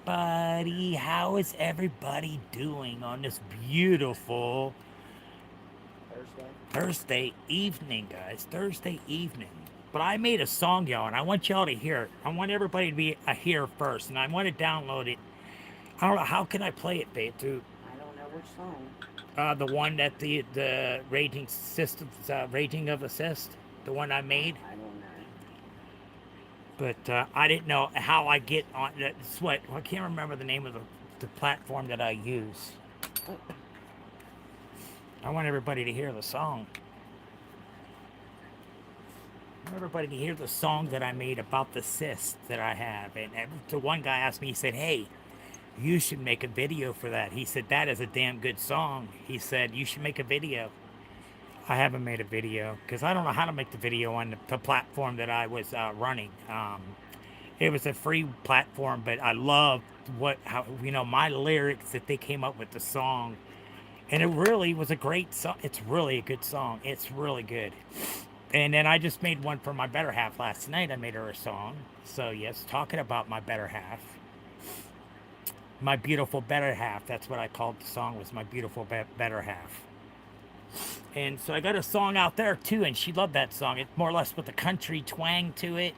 everybody? How is everybody doing on this beautiful Thursday. Thursday evening, guys? Thursday evening. But I made a song, y'all, and I want y'all to hear it. I want everybody to be a hear first, and I want to download it. I don't know how can I play it, babe, through I don't know which song. the one that the rating systems rating of assist, the one I made. I don't know. But I didn't know how I get on. That's what I can't remember the name of the platform that I use. I want everybody to hear the song. I want everybody to hear the song that I made about the cyst that I have. And the one guy asked me, he said, "Hey, you should make a video for that." He said, "That is a damn good song." He said, "You should make a video." I haven't made a video because I don't know how to make the video on the platform that I was running. It was a free platform, but I loved how my lyrics that they came up with the song, and it really was a great song. It's really a good song. It's really good. And then I just made one for my better half last night. I made her a song. So yes, talking about my better half, my beautiful better half. That's what I called the song. Was my beautiful better half. And so I got a song out there too, and she loved that song. It's more or less with a country twang to it,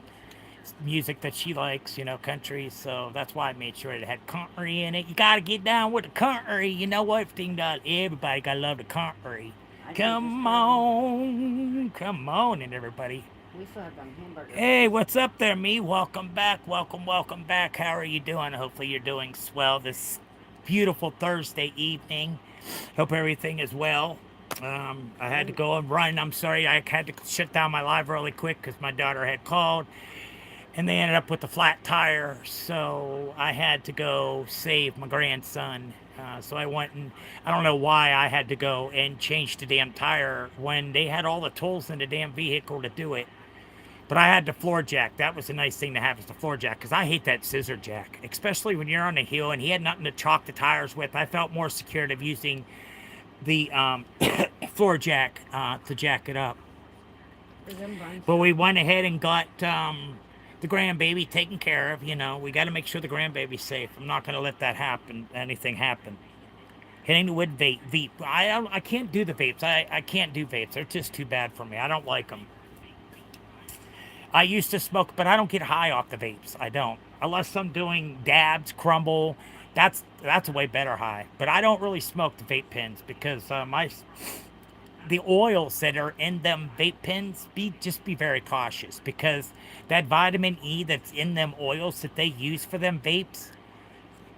music that she likes, country. So that's why I made sure it had country in it. You gotta get down with the country. You know what? Everybody gotta love the country. I know Come on, and everybody. we still have them hamburger Hey, buns. what's up there, me? Welcome back. Welcome back. How are you doing? Hopefully you're doing swell this beautiful Thursday evening. Hope everything is well. I had to I'm go and run. I'm sorry, I had to shut down my live really quick because my daughter had called and they ended up with a flat tire. So I had to go save my grandson. So I went and I don't know why I had to go and change the damn tire when they had all the tools in the damn vehicle to do it. But I had the floor jack. That was a nice thing to have is the floor jack because I hate that scissor jack, especially when you're on the hill and he had nothing to chalk the tires with. I felt more secure of using the floor jack to jack it up. Is them buns But we done? went ahead and got the grandbaby taken care of. We got to make sure the grandbaby's safe. I'm not going to let that happen. Anything happen. Hitting the wood vape. I can't do the vapes. I can't do vapes. They're just too bad for me. I don't like them. I used to smoke, but I don't get high off the vapes. I don't. Unless I'm doing dabs, crumble. That's a way better high. But I don't really smoke the vape pens because the oils that are in them vape pens, be very cautious because that vitamin E that's in them oils that they use for them vapes,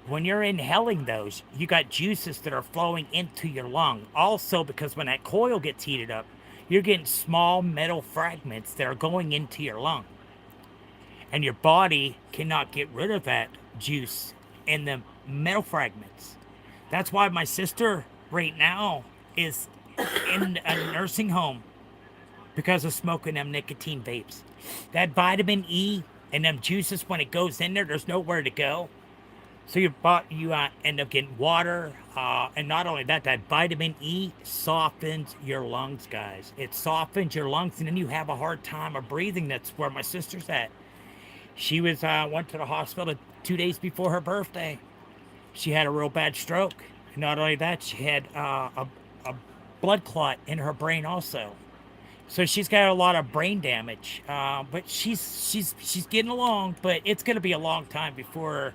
when you're inhaling those, you got juices that are flowing into your lung. Also, because when that coil gets heated up, you're getting small metal fragments that are going into your lung, and your body cannot get rid of that juice in the metal fragments. That's why my sister right now is in a nursing home because of smoking them nicotine vapes. That vitamin E and them juices, when it goes in there, there's nowhere to go. So you end up getting water, and not only that, that vitamin E softens your lungs, guys. It softens your lungs, and then you have a hard time of breathing. That's where my sister's at. She was went to the hospital 2 days before her birthday. She had a real bad stroke. Not only that, she had a blood clot in her brain also. So she's got a lot of brain damage, but she's getting along. But it's going to be a long time before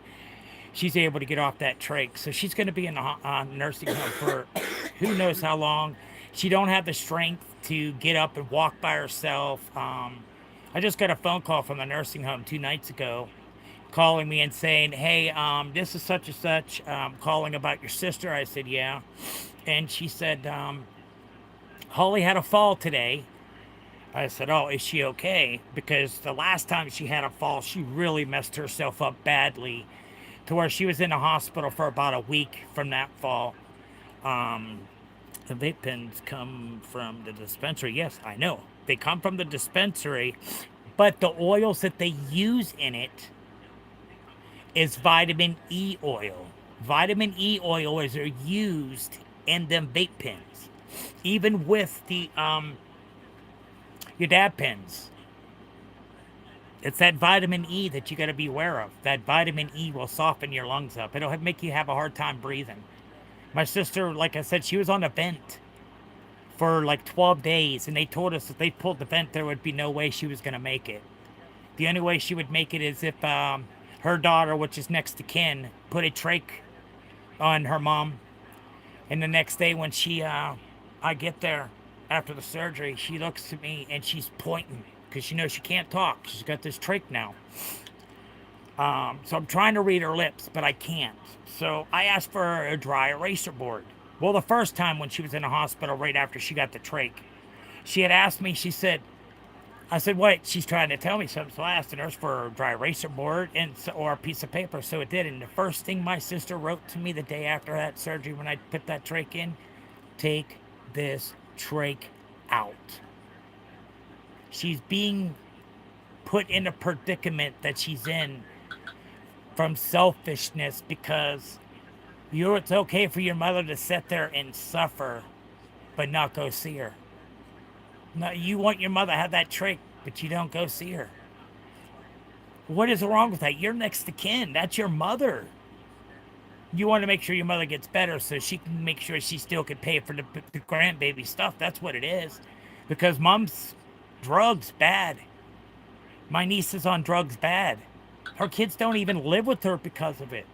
she's able to get off that trach. So she's going to be in a nursing home for who knows how long. She don't have the strength to get up and walk by herself. I just got a phone call from the nursing home 2 nights ago, calling me and saying, "Hey, this is such and such. Calling about your sister." I said, "Yeah," and she said, "Holly had a fall today." I said, "Oh, is she okay?" Because the last time she had a fall, she really messed herself up badly to where she was in the hospital for about a week from that fall. Um, the vape pens come from the dispensary. Yes, I know. They come from the dispensary, but the oils that they use in it is vitamin E oil. Vitamin E oil is used in them vape pens, even with the your dab pens. It's that vitamin E that you got to be aware of. That vitamin E will soften your lungs up. It'll make you have a hard time breathing. My sister, like I said, she was on a vent for like 12 days, and they told us if they pulled the vent, there would be no way she was going to make it. The only way she would make it is if her daughter, which is next to kin, put a trach on her mom. And the next day when I get there after the surgery, she looks at me and she's pointing because she knows she can't talk. She's got this trach now. So I'm trying to read her lips, but I can't. So I asked for a dry eraser board. Well, the first time when she was in the hospital right after she got the trach, she had asked me, she said, I said, what? She's trying to tell me something. So I asked the nurse for a dry eraser board or a piece of paper. So it did. And the first thing my sister wrote to me the day after that surgery when I put that trach in, take this trach out. She's being put in a predicament that she's in from selfishness because it's okay for your mother to sit there and suffer but not go see her. No, you want your mother to have that trach, but you don't go see her. What is wrong with that? You're next to kin. That's your mother. You want to make sure your mother gets better so she can make sure she still can pay for the grandbaby stuff. That's what it is. Because mom's drugs bad. My niece is on drugs bad. Her kids don't even live with her because of it.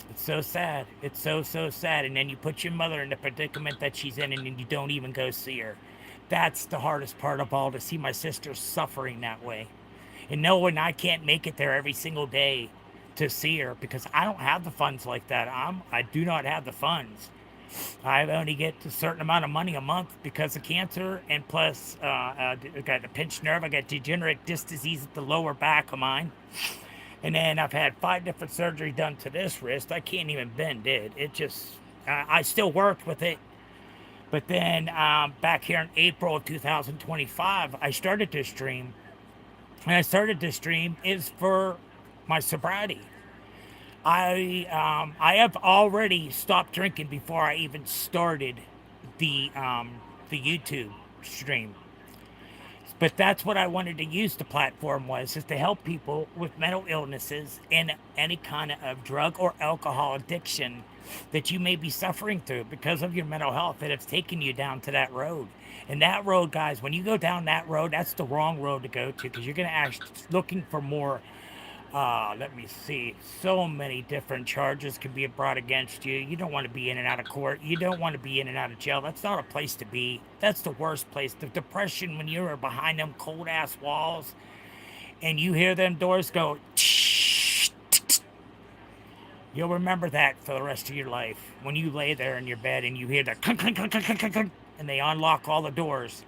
It's so sad. It's so, so sad. And then you put your mother in the predicament that she's in and you don't even go see her. That's the hardest part of all, to see my sister suffering that way. And knowing I can't make it there every single day to see her because I don't have the funds like that. I do not have the funds. I only get a certain amount of money a month because of cancer, and plus I got a pinched nerve. I got degenerative disc disease at the lower back of mine. And then I've had 5 different surgeries done to this wrist. I can't even bend it. It just, I still worked with it. But then back here in April of 2025, I started this stream. And I started this stream is for my sobriety. I have already stopped drinking before I even started the YouTube stream. But that's what I wanted to use the platform was, is to help people with mental illnesses and any kind of drug or alcohol addiction that you may be suffering through because of your mental health that has taken you down to that road. And that road, guys, when you go down that road, that's the wrong road to go to because you're going to actually looking for more. Let me see. So many different charges can be brought against you. You don't want to be in and out of court. You don't want to be in and out of jail. That's not a place to be. That's the worst place. The depression when you're behind them cold ass walls and you hear them doors go. You'll remember that for the rest of your life. When you lay there in your bed and you hear the clunk, clunk, clunk, clunk, clunk, clunk, and they unlock all the doors.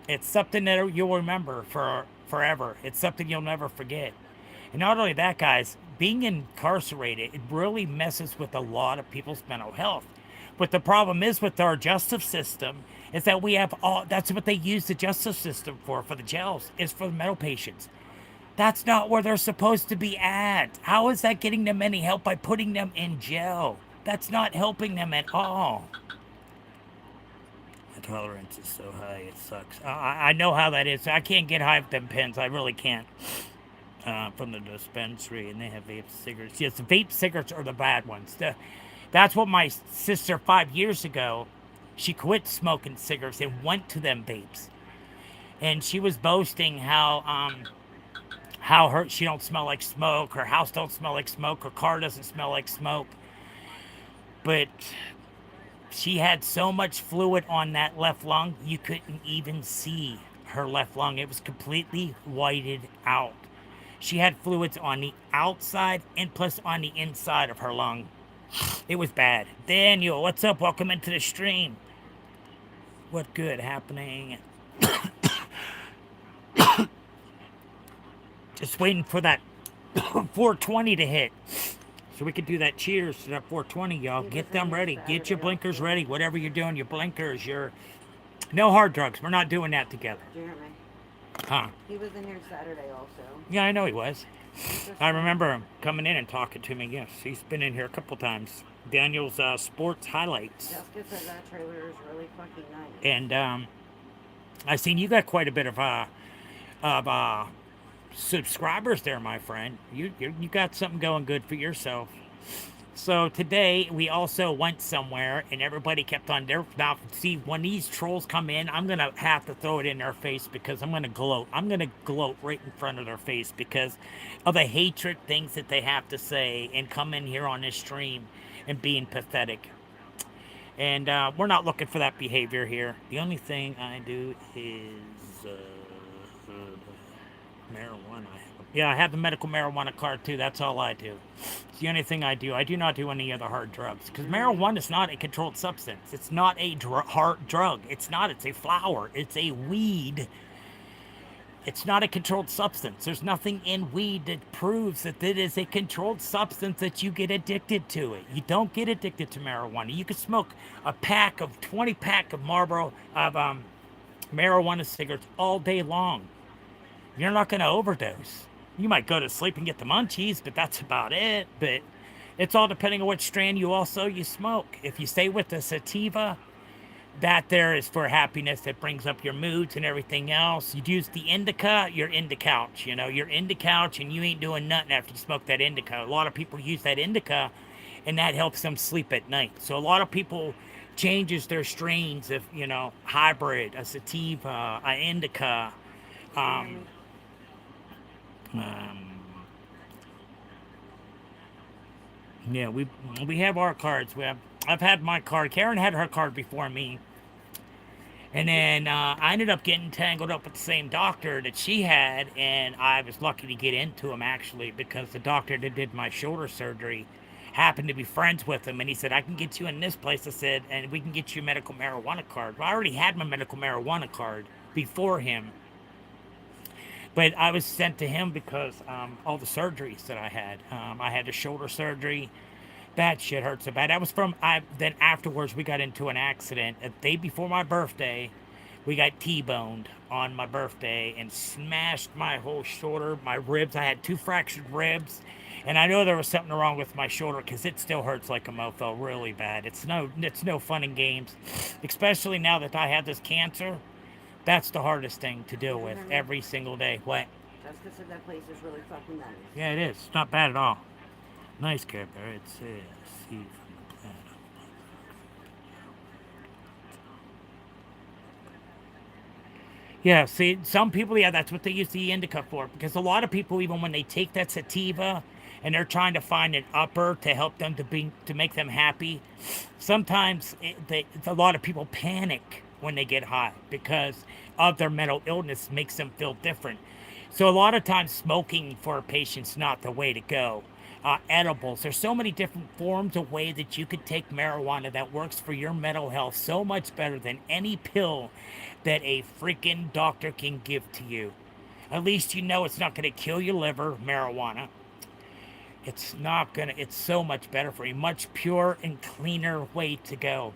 It's something that you'll remember for forever. It's something you'll never forget. And not only that, guys, being incarcerated, it really messes with a lot of people's mental health. But the problem is with our justice system is that we have that's what they use the justice system for the jails, is for the mental patients. That's not where they're supposed to be at. How is that getting them any help by putting them in jail? That's not helping them at all. My tolerance is so high, it sucks. I know how that is. I can't get high with them pens. I really can't. From the dispensary, and they have vape cigarettes. Yes, the vape cigarettes are the bad ones. That's what my sister 5 years ago, she quit smoking cigarettes and went to them vapes. And she was boasting how she don't smell like smoke, her house don't smell like smoke, her car doesn't smell like smoke. But she had so much fluid on that left lung, you couldn't even see her left lung. It was completely whited out. She had fluids on the outside and plus on the inside of her lung. It was bad. Daniel, what's up? Welcome into the stream. What good happening? Just waiting for that 420 to hit. So we can do that cheers to that 420, y'all. Get them ready. Get your blinkers ready. Whatever you're doing, your blinkers, your... No hard drugs. We're not doing that together. Jeremy. Huh? He was in here Saturday also. Yeah, I know he was. I remember him coming in and talking to me. Yes, he's been in here a couple times. Daniel's sports highlights. Jessica said that trailer is really fucking nice. And I seen you got quite a bit of subscribers there, my friend. You got something going good for yourself. So today we also went somewhere, and everybody kept on their mouth. See, when these trolls come in, I'm gonna have to throw it in their face because I'm gonna gloat. I'm gonna gloat right in front of their face because of the hatred things that they have to say, and come in here on this stream and being pathetic. And we're not looking for that behavior here. The only thing I do is marijuana. Yeah, I have the medical marijuana card too. That's all I do. It's the only thing I do. I do not do any other hard drugs because Mm-hmm. marijuana is not a controlled substance. It's not a hard drug. It's not. It's a flower. It's a weed. It's not a controlled substance. There's nothing in weed that proves that it is a controlled substance that you get addicted to it. You don't get addicted to marijuana. You can smoke a pack of 20 pack of Marlboro of marijuana cigarettes all day long. You're not going to overdose. You might go to sleep and get the munchies, but that's about it. But it's all depending on what strand you smoke. If you stay with the sativa, that there is for happiness. It brings up your moods and everything else. You use the indica, you're into couch. You know, you're into couch and you ain't doing nothing after you smoke that indica. A lot of people use that indica, and that helps them sleep at night. So a lot of people changes their strains of hybrid, a sativa, a indica. Can you hear Um, me? um, yeah, we have our cards. I've had my card. Karen had her card before me. And then I ended up getting tangled up with the same doctor that she had, and I was lucky to get into him actually because the doctor that did my shoulder surgery happened to be friends with him, and he said, "I can get you in this place." I said, "And we can get you a medical marijuana card." Well, I already had my medical marijuana card before him, but I was sent to him because all the surgeries that I had. I had the shoulder surgery. That shit hurt so bad. That was from I. Then afterwards, we got into an accident a day before my birthday. We got T-boned on my birthday and smashed my whole shoulder, my ribs. I had two fractured ribs, and I know there was something wrong with my shoulder because it still hurts like a mofo, really bad. It's no fun and games, especially now that I have this cancer. That's the hardest thing to deal Can you with hear me? every single day. What? Jessica said that place is really fucking nice. Yeah, it is. It's not bad at all. Nice, Care Bear. It says, see from the planet. Yeah, see, some people, yeah, that's what they use the indica for. Because a lot of people, even when they take that sativa and they're trying to find an upper to help them to make them happy, sometimes a lot of people panic when they get high because of their mental illness makes them feel different. So a lot of times, smoking for a patient's not the way to go. Edibles. There's so many different forms of way that you could take marijuana that works for your mental health so much better than any pill that a freaking doctor can give to you. At least you know it's not going to kill your liver, marijuana. It's not going to, it's so much better for you. Much pure and cleaner way to go.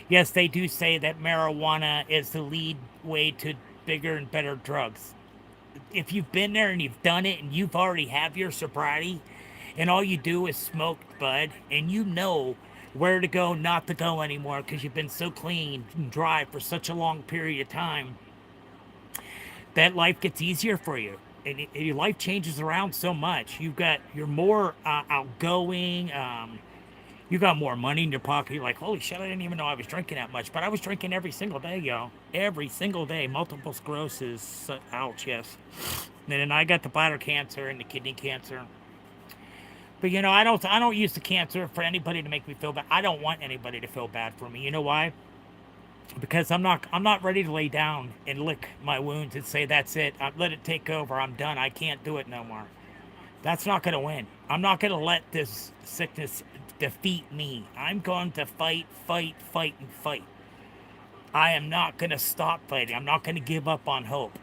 Yes, they do say that marijuana is the lead way to bigger and better drugs. If you've been there and you've done it and you've already have your sobriety and all you do is smoke bud and you know where to go not to go anymore because you've been so clean and dry for such a long period of time, that life gets easier for you, and your life changes around so much. You're more outgoing. You got more money in your pocket. You're like, holy shit, I didn't even know I was drinking that much. But I was drinking every single day, yo. Every single day. Multiple sclerosis. Ouch, yes. And then I got the bladder cancer and the kidney cancer. But I don't use the cancer for anybody to make me feel bad. I don't want anybody to feel bad for me. You know why? Because I'm not ready to lay down and lick my wounds and say that's it. Let it take over. I'm done. I can't do it no more. That's not going to win. I'm not going to let this sickness defeat me. I'm going to fight, fight, fight, and fight. I am not going to stop fighting. I'm not going to give up on hope.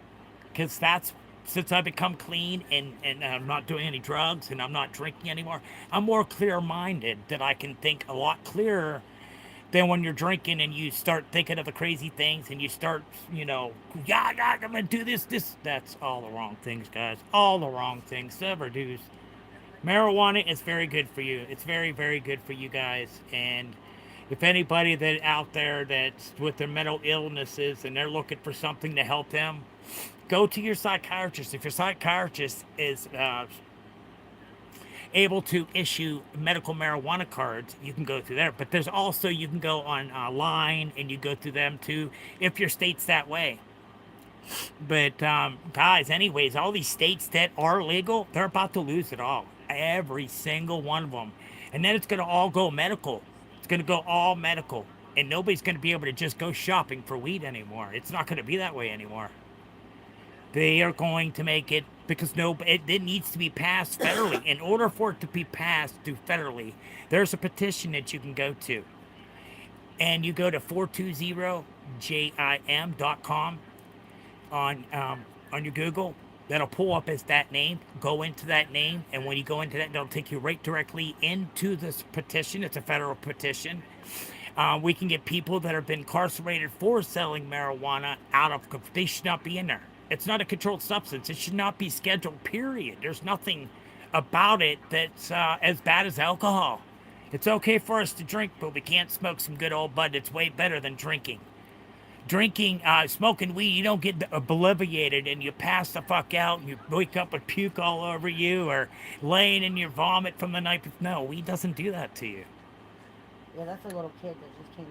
Because that's, since I've become clean and I'm not doing any drugs and I'm not drinking anymore, I'm more clear minded that I can think a lot clearer than when you're drinking and you start thinking of the crazy things and you start, yeah, yeah, I'm going to do this. That's all the wrong things, guys. All the wrong things. Never do. Marijuana is very good for you. It's very, very good for you guys. And if anybody that out there that's with their mental illnesses and they're looking for something to help them, Go to your psychiatrist. If your psychiatrist is able to issue medical marijuana cards, you can go through there. But there's also, you can go online and you go through them too if your state's that way. But guys, anyways, all these states that are legal, they're about to lose it all. Every single one of them. And then it's going to all go medical. It's going to go all medical. And nobody's going to be able to just go shopping for weed anymore. It's not going to be that way anymore. They are going to make it because no, it needs to be passed federally. In order for it to be passed through federally, there's a petition that you can go to. And you go to 420jim.com on your Google. That'll pull up as that name. Go into that name, and when you go into that, they'll take you right directly into this petition. It's a federal petition. We can get people that have been incarcerated for selling marijuana out of. They should not be in there. It's not a controlled substance. It should not be scheduled. Period. There's nothing about it that's as bad as alcohol. It's okay for us to drink, but we can't smoke some good old bud. It's way better than drinking. Smoking weed, you don't get obliviated and you pass the fuck out and you wake up with puke all over you or laying in your vomit from the night before. No, weed doesn't do that to you. Yeah, that's a little kid that just came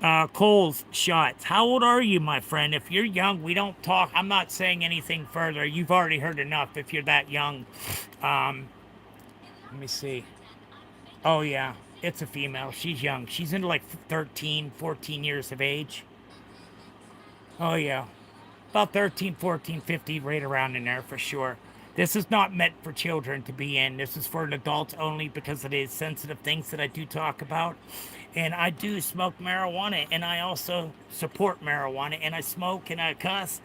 in. Cole's shots. How old are you, my friend? If you're young, we don't talk. I'm not saying anything further. You've already heard enough if you're that young. Let me see. Oh, yeah. It's a female. She's young. She's into like 13, 14 years of age. Oh, yeah. About 13, 14, 50, right around in there for sure. This is not meant for children to be in. This is for an adults only because it is sensitive things that I do talk about. And I do smoke marijuana, and I also support marijuana, and I smoke and I cuss.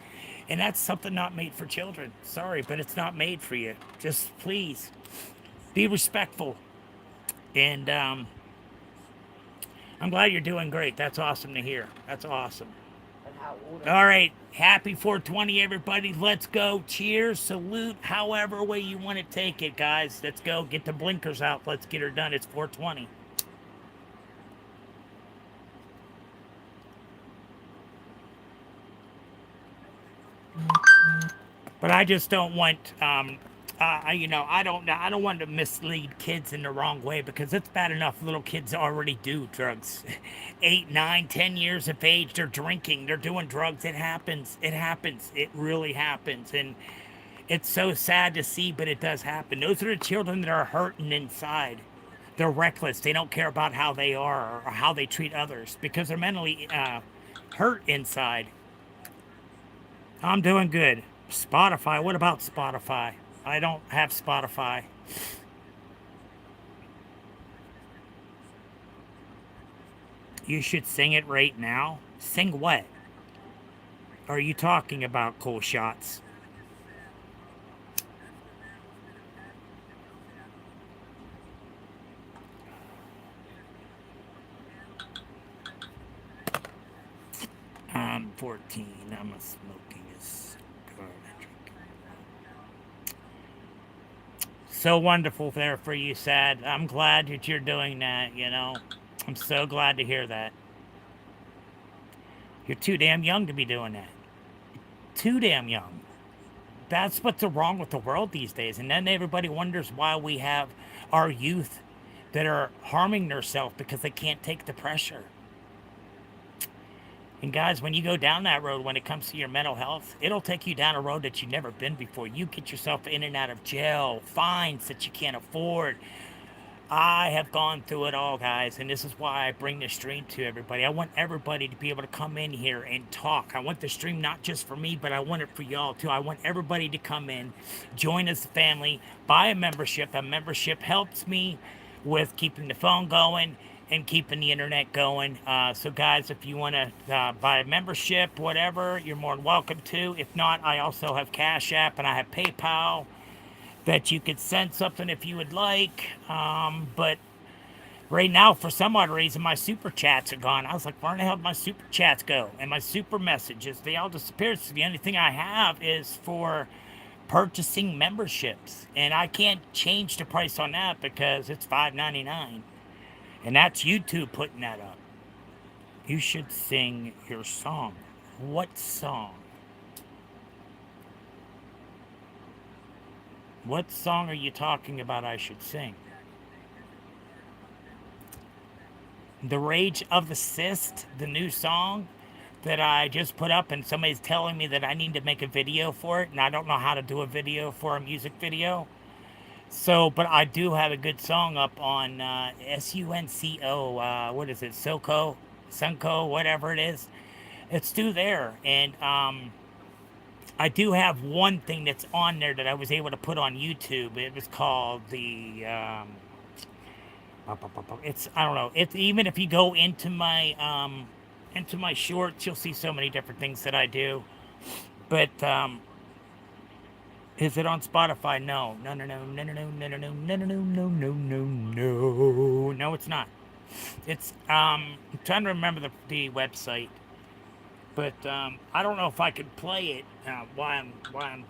And that's something not made for children. Sorry, but it's not made for you. Just please be respectful. And I'm glad you're doing great. That's awesome to hear. That's awesome. And how old All right. Happy 420, everybody. Let's go. Cheers, salute, however way you want to take it, guys. Let's go. Get the blinkers out. Let's get her done. It's 420. But I just don't want, I don't want to mislead kids in the wrong way because it's bad enough little kids already do drugs. 8, 9, 10 years of age, they're drinking, they're doing drugs. It happens. It happens. It really happens. And it's so sad to see, but it does happen. Those are the children that are hurting inside. They're reckless. They don't care about how they are or how they treat others because they're mentally hurt inside. I'm doing good. Spotify. What about Spotify? I don't have Spotify. You should sing it right now. Sing what? Are you talking about cool shots? I'm 14. I'm a smoking cigar. So wonderful there for you, Sad. I'm glad that you're doing that. I'm so glad to hear that. You're too damn young to be doing that. Too damn young. That's what's wrong with the world these days. And then everybody wonders why we have our youth that are harming themselves because they can't take the pressure. And guys, when you go down that road, when it comes to your mental health, it'll take you down a road that you've never been before. You get yourself in and out of jail, fines that you can't afford. I have gone through it all, guys, and this is why I bring the stream to everybody. I want everybody to be able to come in here and talk. I want the stream not just for me, but I want it for y'all too. I want everybody to come in, join us, family, buy a membership. A membership helps me with keeping the phone going and keeping the internet going. So guys, if you want to buy a membership, whatever, you're more than welcome to. If not, I also have Cash App and I have PayPal that you could send something if you would like. But right now, for some odd reason, my super chats are gone. I was like, where in the hell did my super chats go? And my super messages, they all disappeared. So the only thing I have is for purchasing memberships. And I can't change the price on that because it's $5.99. And that's YouTube putting that up. You should sing your song. What song? What song are you talking about I should sing? The Rage of the Cyst, the new song that I just put up, and somebody's telling me that I need to make a video for it, and I don't know how to do a video for a music video. So, but I do have a good song up on SUNCO, what is it, SoCo, Sunco, whatever it is. It's still there. And I do have one thing that's on there that I was able to put on YouTube. It was called the it's I don't know. It's even if you go into my shorts, you'll see so many different things that I do. But is it on Spotify? No. No, no, no, no, no, no, no, no, no, no, no, no, no, no, no. No, it's not. It's I'm trying to remember the website, but I don't know if I could play it while I'm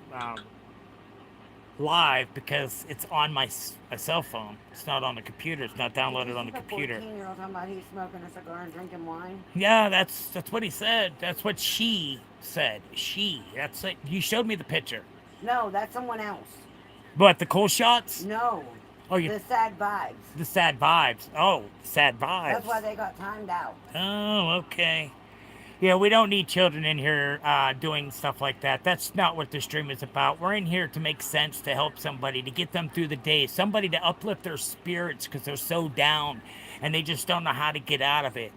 live because it's on my cell phone. It's not on the computer. It's not Did you downloaded on see the the computer. 14-year-old talking about he's smoking a cigar and drinking wine? Yeah, that's what he said. That's what she said. She. That's it. You showed me the picture. No, that's someone else. What, the cool shots? No, Oh, you the sad vibes. the sad vibes. Oh, sad That's why vibes. they got timed out. Oh, okay. Yeah, we don't need children in here doing stuff like that. That's not what the stream is about. We're in here to make sense, to help somebody, to get them through the day, somebody to uplift their spirits because they're so down and they just don't know how to get out of it.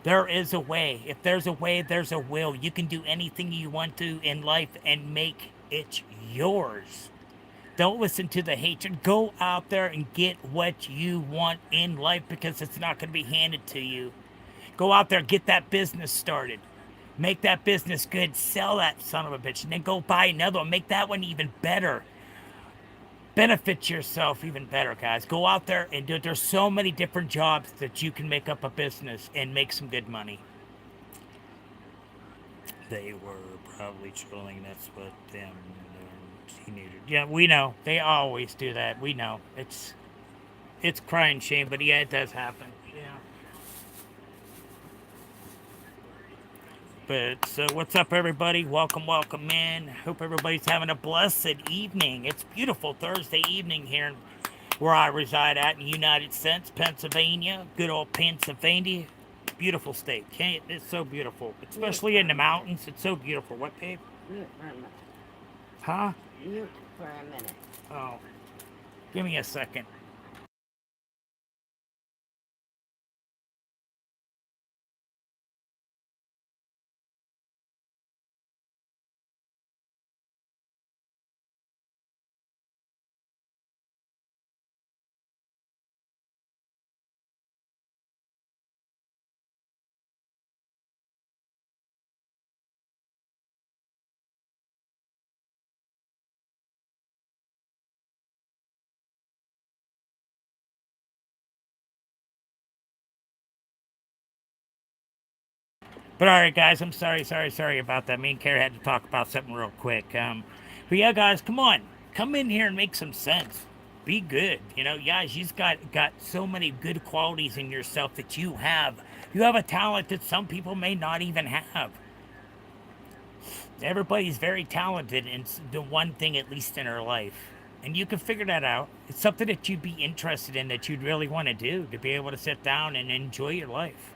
There is a way. If there's a way, there's a will. You can do anything you want to in life and make it yours. Don't listen to the hatred. Go out there and get what you want in life because it's not going to be handed to you. Go out there, get that business started. Make that business good. Sell that son of a bitch. And then go buy another one. Make that one even better. Benefit yourself even better, guys. Go out there and do it. There's so many different jobs that you can make up a business and make some good money. They were probably trolling. That's what them teenagers. Yeah, we know. They always do that. We know. It's crying shame, but yeah, it does happen. Yeah. But so, what's up, everybody? Welcome, welcome in. Hope everybody's having a blessed evening. It's beautiful Thursday evening here where I reside at in United States, Pennsylvania. Good old Pennsylvania. Beautiful state. Can't, it's so beautiful, Mute especially for in a the minute. mountains. It's so beautiful. What, babe? Mute for a minute. Huh? Mute for a minute. Oh, give me a second. But all right, guys, I'm sorry about that. Me and Kara had to talk about something real quick. But yeah, guys, come on, come in here and make some sense. Be good, guys. You've got so many good qualities in yourself that you have. You have a talent that some people may not even have. Everybody's very talented in the one thing, at least in their life. And you can figure that out. It's something that you'd be interested in, that you'd really want to do, to be able to sit down and enjoy your life.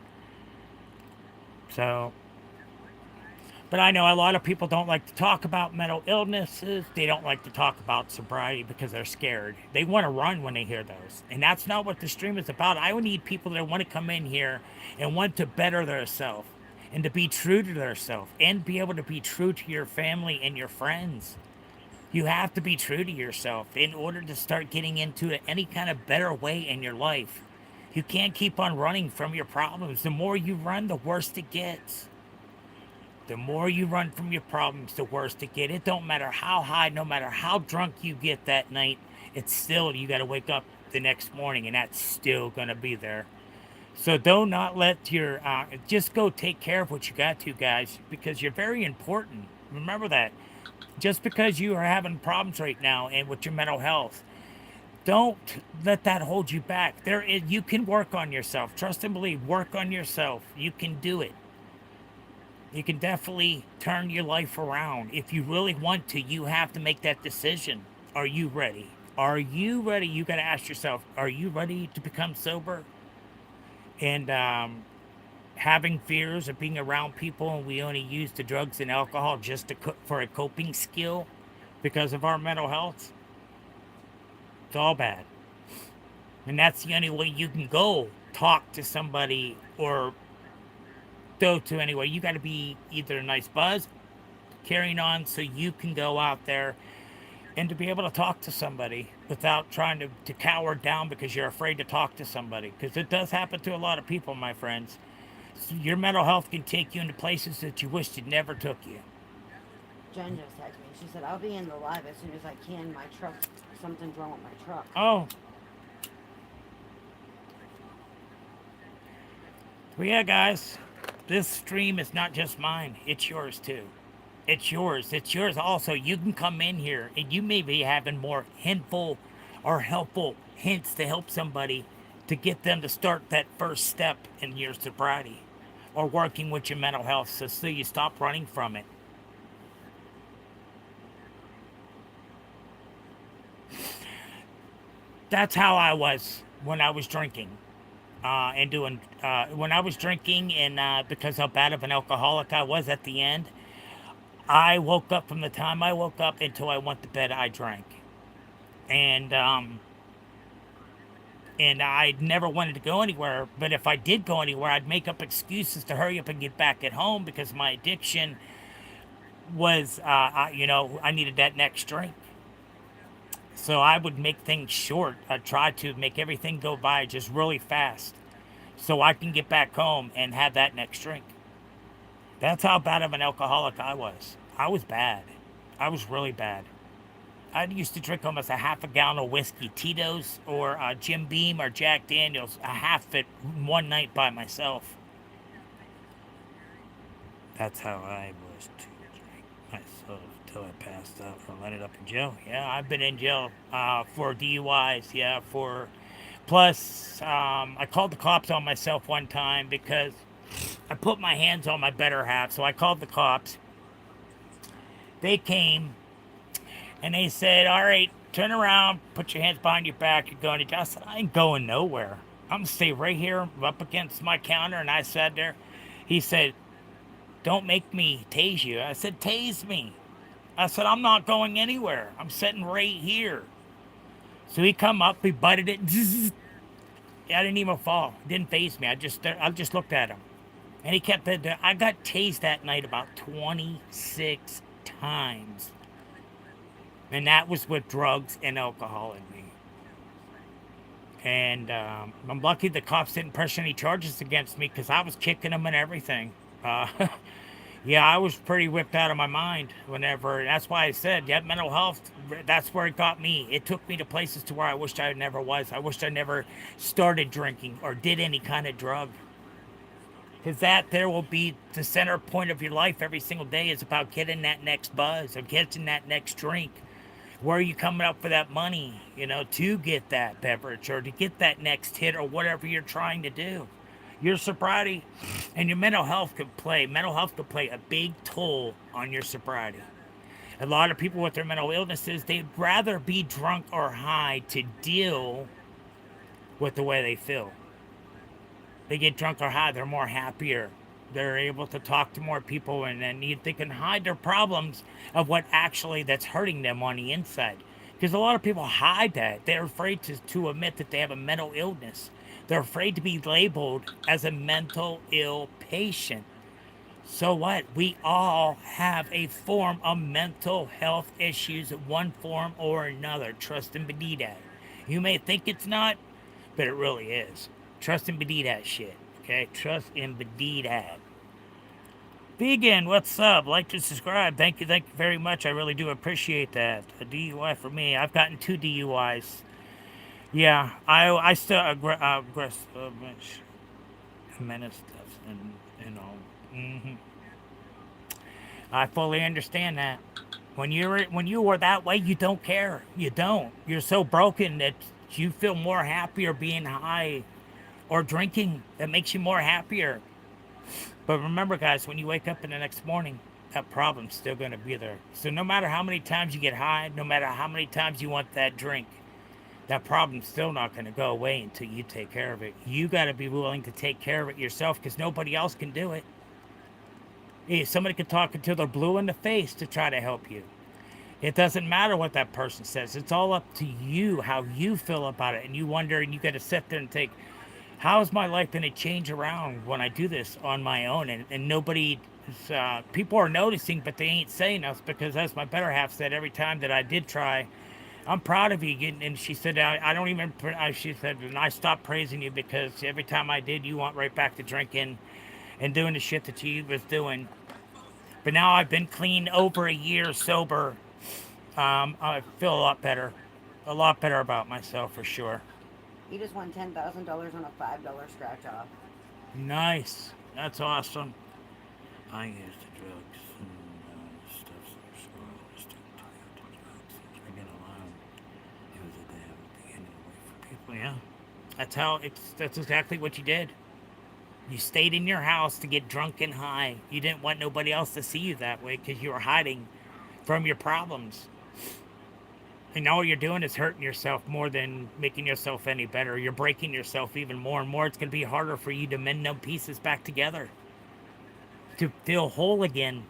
So, but I know a lot of people don't like to talk about mental illnesses. They don't like to talk about sobriety because they're scared. They want to run when they hear those. And that's not what the stream is about. I would need people that want to come in here and want to better themselves and to be true to themselves and be able to be true to your family and your friends. You have to be true to yourself in order to start getting into any kind of better way in your life. You can't keep on running from your problems. The more you run, the worse it gets. The more you run from your problems, the worse it gets. It don't matter how high, no matter how drunk you get that night, it's still, you got to wake up the next morning and that's still going to be there. So do not let just go take care of what you got to, guys, because you're very important. Remember that. Just because you are having problems right now and with your mental health, don't let that hold you back. You can work on yourself. Trust and believe. Work on yourself. You can do it. You can definitely turn your life around. If you really want to, you have to make that decision. Are you ready? Are you ready? You got to ask yourself, are you ready to become sober? And having fears of being around people and we only use the drugs and alcohol just for a coping skill because of our mental health, it's all bad. And that's the only way you can go talk to somebody or go to anywhere. You got to be either a nice buzz, carrying on so you can go out there and to be able to talk to somebody without trying to cower down because you're afraid to talk to somebody. Because it does happen to a lot of people, my friends. So your mental health can take you into places that you wished it never took you. Jen just texted me. She said, I'll be in the live as soon as I can. My truck, something's wrong with my truck. Oh, well, yeah, guys, this stream is not just mine, it's yours too. It's yours. It's yours also. You can come in here and you may be having more hintful or helpful hints to help somebody to get them to start that first step in your sobriety or working with your mental health so you stop running from it. That's how I was when I was drinking. And doing when I was drinking and because how bad of an alcoholic I was at the end, I woke up from the time I woke up until I went to bed. I drank, and I never wanted to go anywhere. But if I did go anywhere, I'd make up excuses to hurry up and get back at home because my addiction was, I needed that next drink. So I would make things short. I tried to make everything go by just really fast so I can get back home and have that next drink. That's how bad of an alcoholic I was. I was bad. I was really bad. I used to drink almost a half a gallon of whiskey, Tito's or Jim Beam or Jack Daniels, a half it one night by myself. That's how I was to drink myself till I passed out or ended up in jail. Yeah, I've been in jail for DUIs. Yeah, for plus I called the cops on myself one time because I put my hands on my better half. So I called the cops. They came and they said, "All right, turn around, put your hands behind your back. You're going to jail." I said, "I ain't going nowhere. I'm gonna stay right here up against my counter." And I sat there. He said, "Don't make me tase you." I said, "Tase me." I said, "I'm not going anywhere. I'm sitting right here." So he come up, he butted it. I didn't even fall. It didn't phase me. I just looked at him, and he kept it. I got tased that night about 26 times, and that was with drugs and alcohol in me. And I'm lucky the cops didn't press any charges against me because I was kicking them and everything. Uh, yeah, I was pretty whipped out of my mind whenever. That's why I said, yeah, mental health. That's where it got me. It took me to places to where I wished I never was. I wished I never started drinking or did any kind of drug. Because that there will be the center point of your life every single day is about getting that next buzz or getting that next drink. Where are you coming up for that money, to get that beverage or to get that next hit or whatever you're trying to do? Your sobriety and your mental health could play a big toll on your sobriety. A lot of people with their mental illnesses, they'd rather be drunk or high to deal with the way they feel. They get drunk or high, they're more happier. They're able to talk to more people and then they can hide their problems of what actually that's hurting them on the inside. Because a lot of people hide that. They're afraid to admit that they have a mental illness. They're afraid to be labeled as a mental ill patient. So what? We all have a form of mental health issues in one form or another. Trust and believe that. You may think it's not, but it really is. Trust and believe that shit. Okay? Trust and believe that. Vegan, what's up? Like to subscribe. Thank you very much. I really do appreciate that. A DUI for me. I've gotten 2 DUIs. Yeah, I still aggressive menace stuff, and hmm I fully understand that. When you are that way, you don't care. You don't. You're so broken that you feel more happier being high or drinking that makes you more happier. But remember, guys, when you wake up in the next morning, that problem's still going to be there. So no matter how many times you get high, no matter how many times you want that drink, that problem's still not going to go away until you take care of it. You got to be willing to take care of it yourself because nobody else can do it. Hey, somebody can talk until they're blue in the face to try to help you. It doesn't matter what that person says. It's all up to you, how you feel about it. And you wonder, and you got to sit there and think, how is my life going to change around when I do this on my own? And nobody, people are noticing, but they ain't saying us because, as my better half said, every time that I did try, I'm proud of you. And she said, I don't even, she said, and I stopped praising you because every time I did, you went right back to drinking and doing the shit that you was doing. But now I've been clean over a year sober. I feel a lot better about myself for sure. He just won $10,000 on a $5 scratch off. Nice. That's awesome. I used the drugs and stuff so I was stuck to drugs and drinking alone. It was a day I was beginning to wait for people. Yeah. That's exactly what you did. You stayed in your house to get drunk and high. You didn't want nobody else to see you that way because you were hiding from your problems. And all you're doing is hurting yourself more than making yourself any better. You're breaking yourself even more and more. It's going to be harder for you to mend them pieces back together, to feel whole again,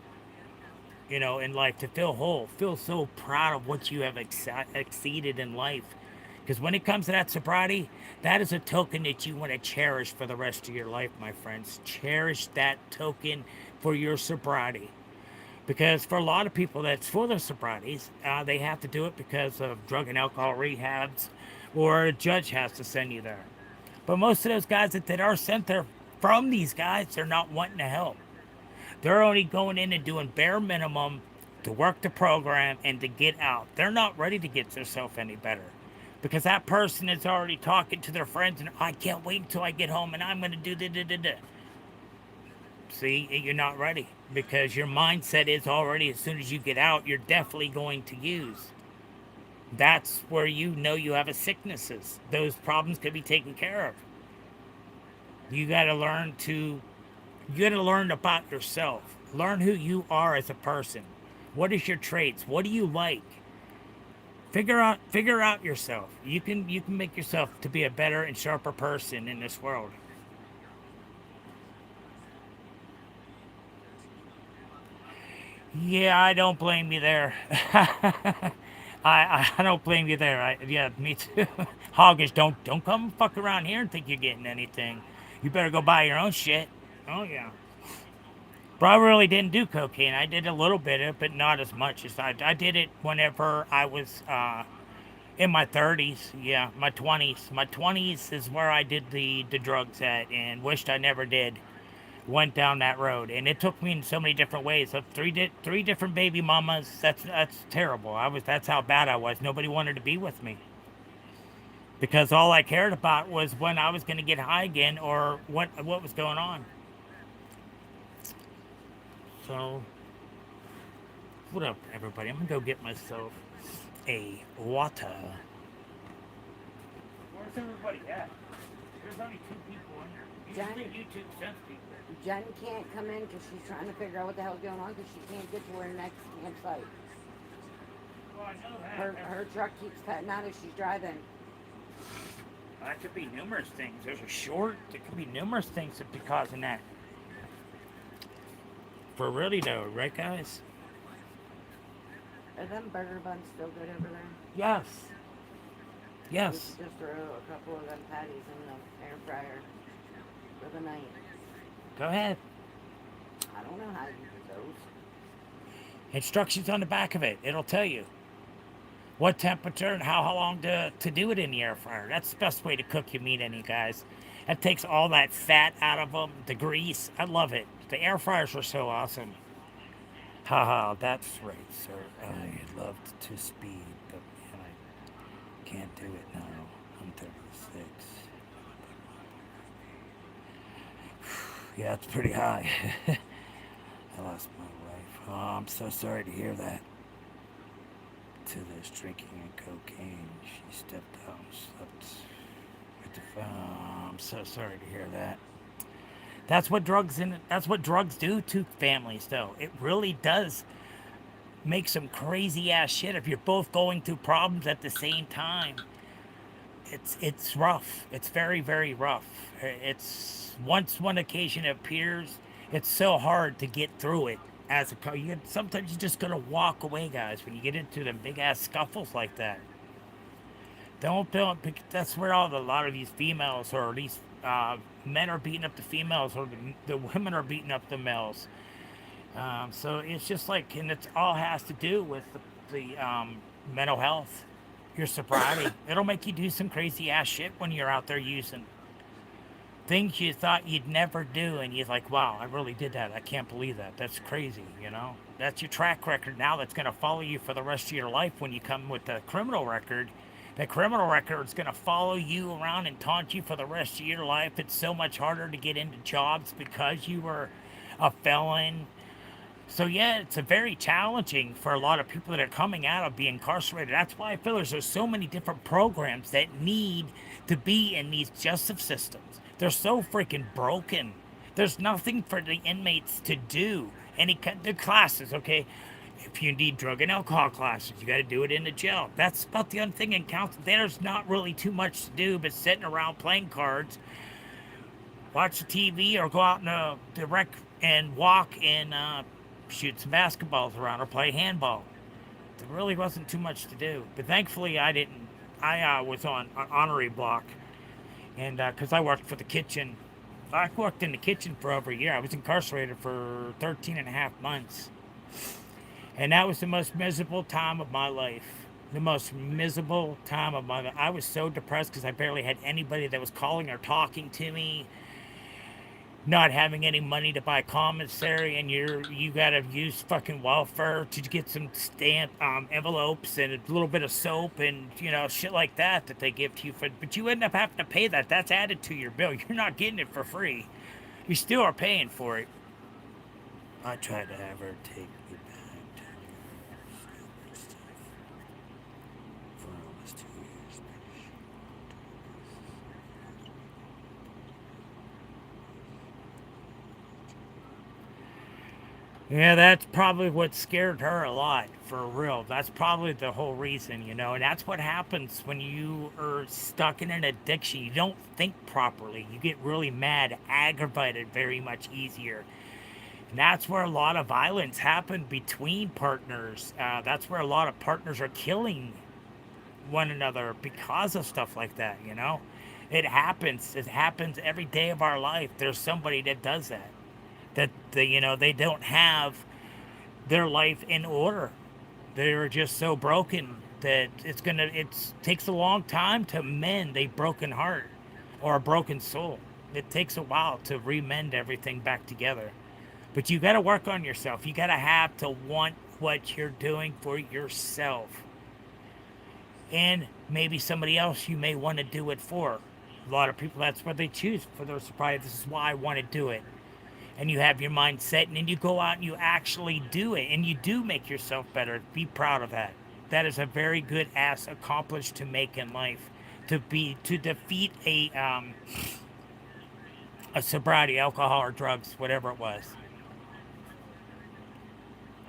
in life, to feel whole. Feel so proud of what you have exceeded in life. Because when it comes to that sobriety, that is a token that you want to cherish for the rest of your life, my friends. Cherish that token for your sobriety. Because for a lot of people that's for their sobrieties, they have to do it because of drug and alcohol rehabs, or a judge has to send you there. But most of those guys that are sent there from these guys, they're not wanting to help. They're only going in and doing bare minimum to work the program and to get out. They're not ready to get themselves any better. Because that person is already talking to their friends and I can't wait until I get home and I'm going to do da da da da. See, you're not ready because your mindset is already as soon as you get out, you're definitely going to use. That's where you know you have a sicknesses. Those problems can be taken care of. You got to learn to you got to learn about yourself. Learn who you are as a person. What is your traits? What do you like? Figure out yourself. You can make yourself to be a better and sharper person in this world. Yeah, I don't blame you there. I don't blame you there. Yeah, me too. Hoggish, don't come fuck around here and think you're getting anything. You better go buy your own shit. Oh yeah. But I really didn't do cocaine. I did a little bit of it, but not as much as I did it whenever I was in my 30s. Yeah, my 20s. My 20s is where I did the drugs at, and wished I never did. Went down that road, and it took me in so many different ways. Of three different baby mamas. That's terrible. That's how bad I was. Nobody wanted to be with me because all I cared about was when I was going to get high again or what was going on. So, what up, everybody? I'm gonna go get myself a water. Where's everybody at? There's only two people in here. Jen, Usually YouTube sends people. Jen can't come in because she's trying to figure out what the hell's going on because she can't get to her next campsite. Well, I know that. Her truck keeps cutting out as she's driving. That could be numerous things. There's a short. There could be numerous things that be causing that. For really though, right, guys? Are them burger buns still good over there? Yes. We Yes. should just throw a couple of them patties in the air fryer for the night. Go ahead. I don't know how to use those. Instructions on the back of it. It'll tell you what temperature and how long to do it in the air fryer. That's the best way to cook your meat, any guys. That takes all that fat out of them, the grease. I love it. The air fryers are so awesome. Haha, that's right, sir. I loved to speed, but man, I can't do it now. I'm 36. Yeah, it's pretty high. I lost my wife. Oh, I'm so sorry to hear that. To this drinking and cocaine, she stepped out and slept with the. Oh, I'm so sorry to hear that. That's what drugs do to families, though. It really does make some crazy ass shit if you're both going through problems at the same time. It's rough. It's very very rough. It's once one occasion appears, it's so hard to get through it. Sometimes you just gotta walk away, guys, when you get into the big ass scuffles like that. Don't. That's where a lot of these females or these men are beating up the females, or the women are beating up the males. So it's just like, and it all has to do with the mental health, your sobriety. It'll make you do some crazy ass shit when you're out there using things you thought you'd never do, and you're like, wow, I really did that. I can't believe that. That's crazy, you know? That's your track record now that's going to follow you for the rest of your life when you come with a criminal record. That criminal record is going to follow you around and taunt you for the rest of your life. It's so much harder to get into jobs because you were a felon. So yeah, it's a very challenging for a lot of people that are coming out of being incarcerated. That's why I feel there's so many different programs that need to be in these justice systems. They're so freaking broken. There's nothing for the inmates to do. The classes, okay? If you need drug and alcohol classes, you got to do it in the jail. That's about the only thing in council. There's not really too much to do but sitting around playing cards, watch the TV, or go out in the rec and walk and shoot some basketballs around or play handball. There really wasn't too much to do. But thankfully, I didn't. I was on an honorary block, and because I worked for the kitchen, I worked in the kitchen for over a year. I was incarcerated for 13 and a half months. And that was the most miserable time of my life. The most miserable time of my life. I was so depressed because I barely had anybody that was calling or talking to me. Not having any money to buy commissary, and you gotta use fucking welfare to get some stamp envelopes and a little bit of soap and shit like that they give to you for. But you end up having to pay that. That's added to your bill. You're not getting it for free. You still are paying for it. I tried to have her take me back to stupid stuff for almost 2 years. Yeah, that's probably what scared her a lot, for real. That's probably the whole reason, and that's what happens when you are stuck in an addiction. You don't think properly. You get really mad, aggravated very much easier. And that's where a lot of violence happened between partners. That's where a lot of partners are killing one another because of stuff like that. It happens. It happens every day of our life. There's somebody that does that. They don't have their life in order. They're just so broken that it takes a long time to mend a broken heart or a broken soul. It takes a while to remend everything back together. But you got to work on yourself. You got to have to want what you're doing for yourself. And maybe somebody else you may want to do it for. A lot of people, that's what they choose for their sobriety. This is why I want to do it. And you have your mind set, and then you go out and you actually do it. And you do make yourself better. Be proud of that. That is a very good ass accomplished to make in life. To defeat a sobriety, alcohol or drugs, whatever it was.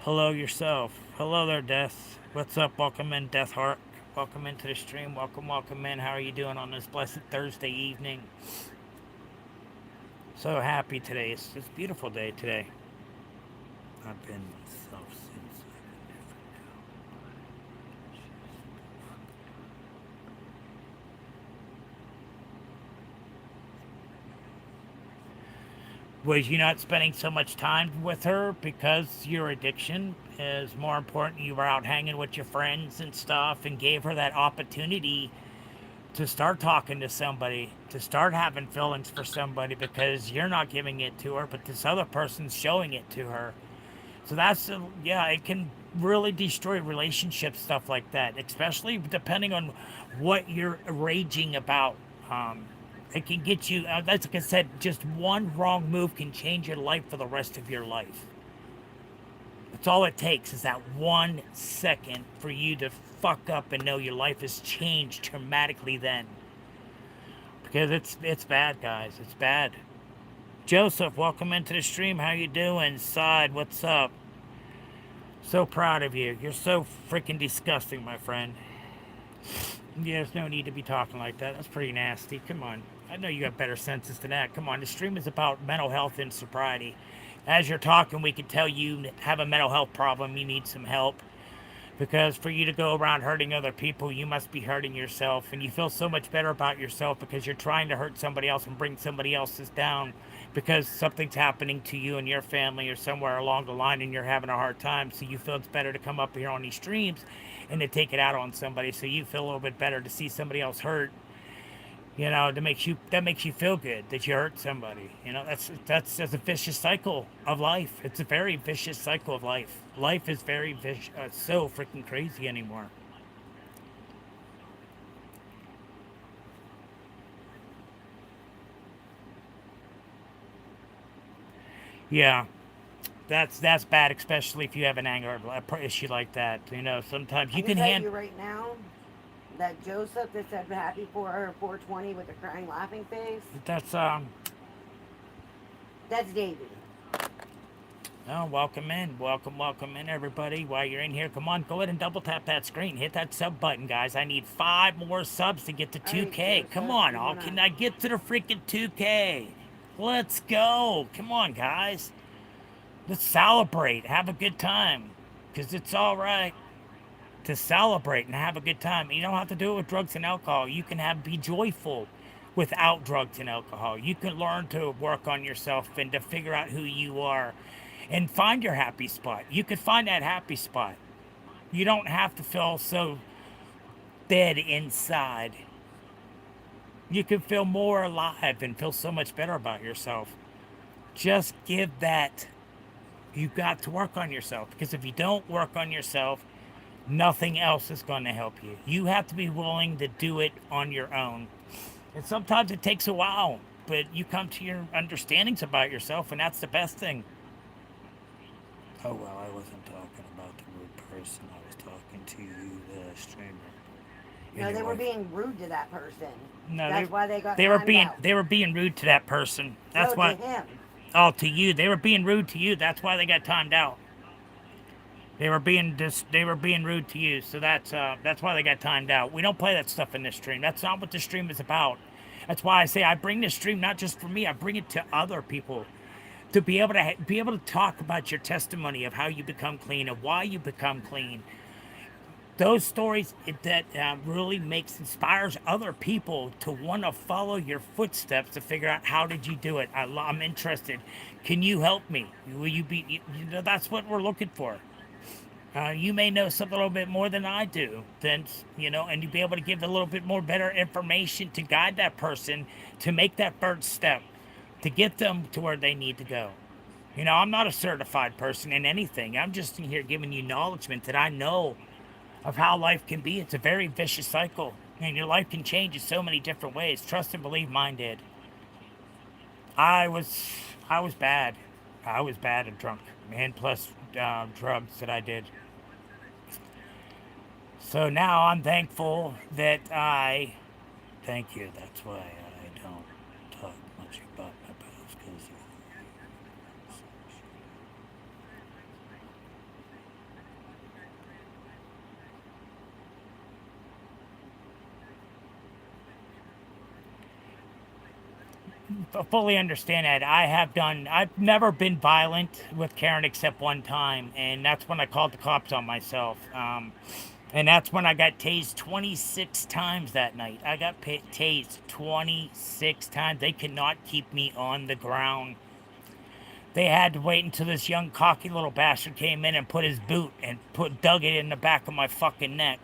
Hello yourself. Hello there, Death. What's up? Welcome in, Death Heart. Welcome into the stream. Welcome in. How are you doing on this blessed Thursday evening? So happy today. It's a beautiful day today. I've been myself since I've been different now. Was you not spending so much time with her because your addiction is more important? You were out hanging with your friends and stuff and gave her that opportunity to start talking to somebody, to start having feelings for somebody because you're not giving it to her, but this other person's showing it to her. So yeah, it can really destroy relationships, stuff like that, especially depending on what you're raging about. It can get you, that's like I said, just one wrong move can change your life for the rest of your life. That's all it takes is that 1 second for you to fuck up and know your life has changed dramatically then. Because it's bad, guys. It's bad. Joseph, welcome into the stream. How you doing? Side, what's up? So proud of you. You're so freaking disgusting, my friend. Yeah, there's no need to be talking like that. That's pretty nasty. Come on. I know you got better senses than that. Come on. The stream is about mental health and sobriety. As you're talking, we can tell you have a mental health problem. You need some help. Because for you to go around hurting other people, you must be hurting yourself. And you feel so much better about yourself because you're trying to hurt somebody else and bring somebody else's down because something's happening to you and your family or somewhere along the line and you're having a hard time. So you feel it's better to come up here on these streams and to take it out on somebody so you feel a little bit better to see somebody else hurt. You know, that makes you feel good that you hurt somebody. You know, that's a vicious cycle of life. It's a very vicious cycle of life. Life is very vicious, so freaking crazy anymore. Yeah, that's bad, especially if you have an anger issue like that. You know, sometimes I you can can tell hand. you right now that Joseph that said happy for 420 with a crying laughing face, That's that's Davey. Oh, welcome in, everybody. While you're in here, come on, go ahead and double tap that screen. Hit that sub button, guys. I need 5 more subs to get to All right, 2K. Come Joseph, on, I'm all gonna. can I get to the freaking 2K? Let's go. Come on, guys. Let's celebrate. Have a good time. Because it's all right to celebrate and have a good time. You don't have to do it with drugs and alcohol. You can be joyful without drugs and alcohol. You can learn to work on yourself and to figure out who you are and find your happy spot. You can find that happy spot. You don't have to feel so dead inside. You can feel more alive and feel so much better about yourself. Just give that. You've got to work on yourself because if you don't work on yourself, nothing else is going to help you. You have to be willing to do it on your own. And sometimes it takes a while, but you come to your understandings about yourself, and that's the best thing. Oh, well, I wasn't talking about the rude person. I was talking to you, the streamer. No, they were Anyway, being rude to that person. no, That's why they got they were timed being out. they were being rude to that person. That's No, to why. him. Oh, to you, they were being rude to you. That's why they got timed out. They were being rude to you. So that's why they got timed out. We don't play that stuff in this stream. That's not what this stream is about. That's why I say I bring this stream not just for me. I bring it to other people to be able to talk about your testimony of how you become clean and why you become clean. Those stories that really inspires other people to want to follow your footsteps to figure out how did you do it. I'm interested. Can you help me? Will you be? You know, that's what we're looking for. You may know something a little bit more than I do, then and you'll be able to give a little bit more better information to guide that person to make that first step to get them to where they need to go. You know, I'm not a certified person in anything. I'm just in here giving you acknowledgement that I know of how life can be. It's a very vicious cycle, and your life can change in so many different ways. Trust and believe mine did. I was, I was bad. I was bad and drunk, and plus drugs that I did. So now I'm thankful that I. Thank you. That's why I don't talk much about my past because fully understand that. I've never been violent with Karen except one time, and that's when I called the cops on myself. And that's when I got tased 26 times that night. I got tased 26 times. They could not keep me on the ground. They had to wait until this young cocky little bastard came in and put his boot and dug it in the back of my fucking neck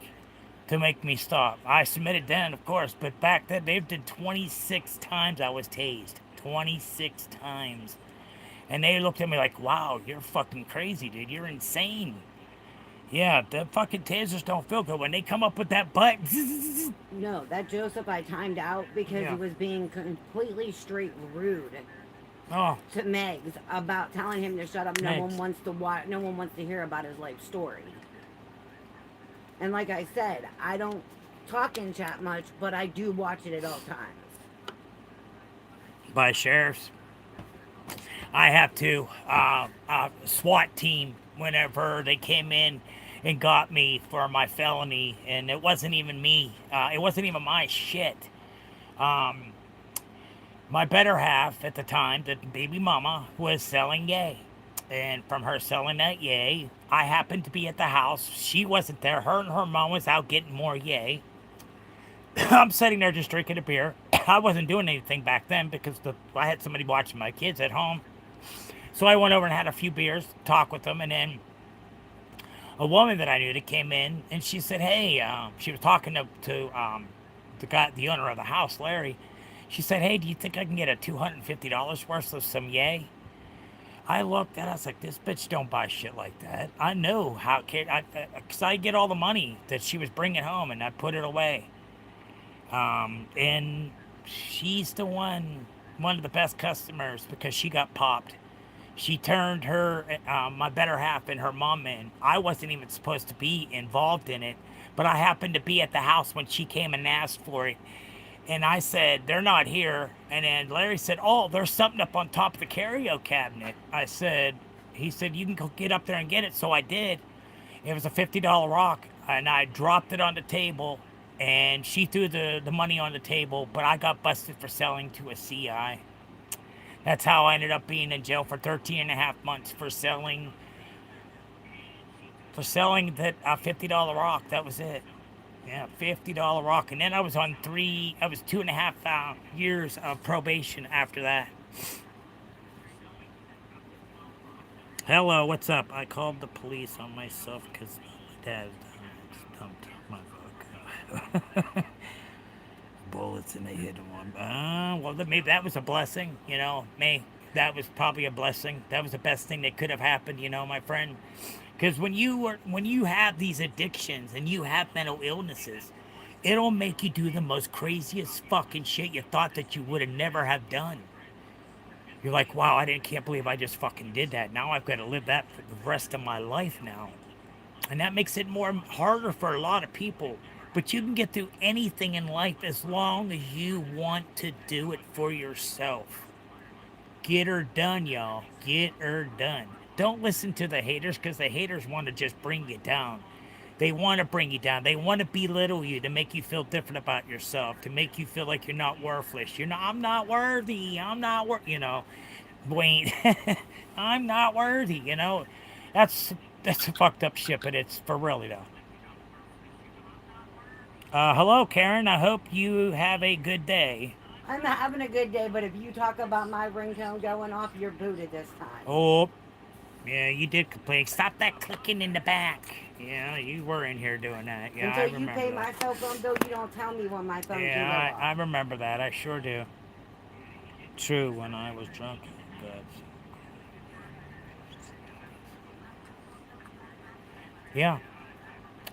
to make me stop. I submitted then, of course, but back then they did 26 times I was tased. 26 times. And they looked at me like, wow, you're fucking crazy, dude. You're insane. Yeah, the fucking tasers don't feel good when they come up with that butt. No, that Joseph I timed out because he Yeah. was being completely straight rude Oh, to Megs about telling him to shut up. No one Megs. wants to watch. No one wants to hear about his life story. And like I said, I don't talk in chat much, but I do watch it at all times. By sheriffs. I have to. SWAT team, whenever they came in and got me for my felony, and it wasn't even me. It wasn't even my shit. Um, my better half at the time, the baby mama, was selling yay. And from her selling that yay, I happened to be at the house. She wasn't there. Her and her mom was out getting more yay. I'm sitting there just drinking a beer. I wasn't doing anything back then because I had somebody watching my kids at home. So I went over and had a few beers, talked with them, and then a woman that I knew that came in and she said, "Hey," she was talking to the guy, the owner of the house, Larry. She said, "Hey, do you think I can get a $250 worth of some yay?" I looked at it, I was like, "This bitch don't buy shit like that." I know how, because I get all the money that she was bringing home and I put it away. And she's the one of the best customers because she got popped. She turned my better half and her mom in. I wasn't even supposed to be involved in it, but I happened to be at the house when she came and asked for it. And I said, "They're not here." And then Larry said, "Oh, there's something up on top of the carryout cabinet." He said, "You can go get up there and get it." So I did. It was a $50 rock, and I dropped it on the table. And she threw the money on the table, but I got busted for selling to a CI. That's how I ended up being in jail for 13 and a half months for selling that $50 rock. That was it. Yeah, $50 rock. And then I was 2.5 years of probation after that. Hello, what's up? I called the police on myself because my dad dumped my vodka. Bullets and they hit him on. Well, maybe that was a blessing, May. That was probably a blessing. That was the best thing that could have happened, my friend. Because when you have these addictions and you have mental illnesses, it'll make you do the most craziest fucking shit you thought that you would have never have done. You're like, wow, can't believe I just fucking did that. Now I've got to live that for the rest of my life now. And that makes it more harder for a lot of people. But you can get through anything in life as long as you want to do it for yourself. Get her done, y'all. Get her done. Don't listen to the haters because the haters want to just bring you down. They want to bring you down. They want to belittle you to make you feel different about yourself, to make you feel like you're not worthless. I'm not worthy. I'm not Wayne, I'm not worthy. That's that's a fucked up shit, but it's for really though. Hello, Karen. I hope you have a good day. I'm having a good day, but if you talk about my ringtone going off, you're booted this time. Oh, yeah, you did complain. Stop that clicking in the back. Yeah, you were in here doing that. Yeah, I Until you remember pay that. my cell phone bill, you don't tell me when my phone can go Yeah, I off. remember that. I sure do. True, when I was drunk. But yeah,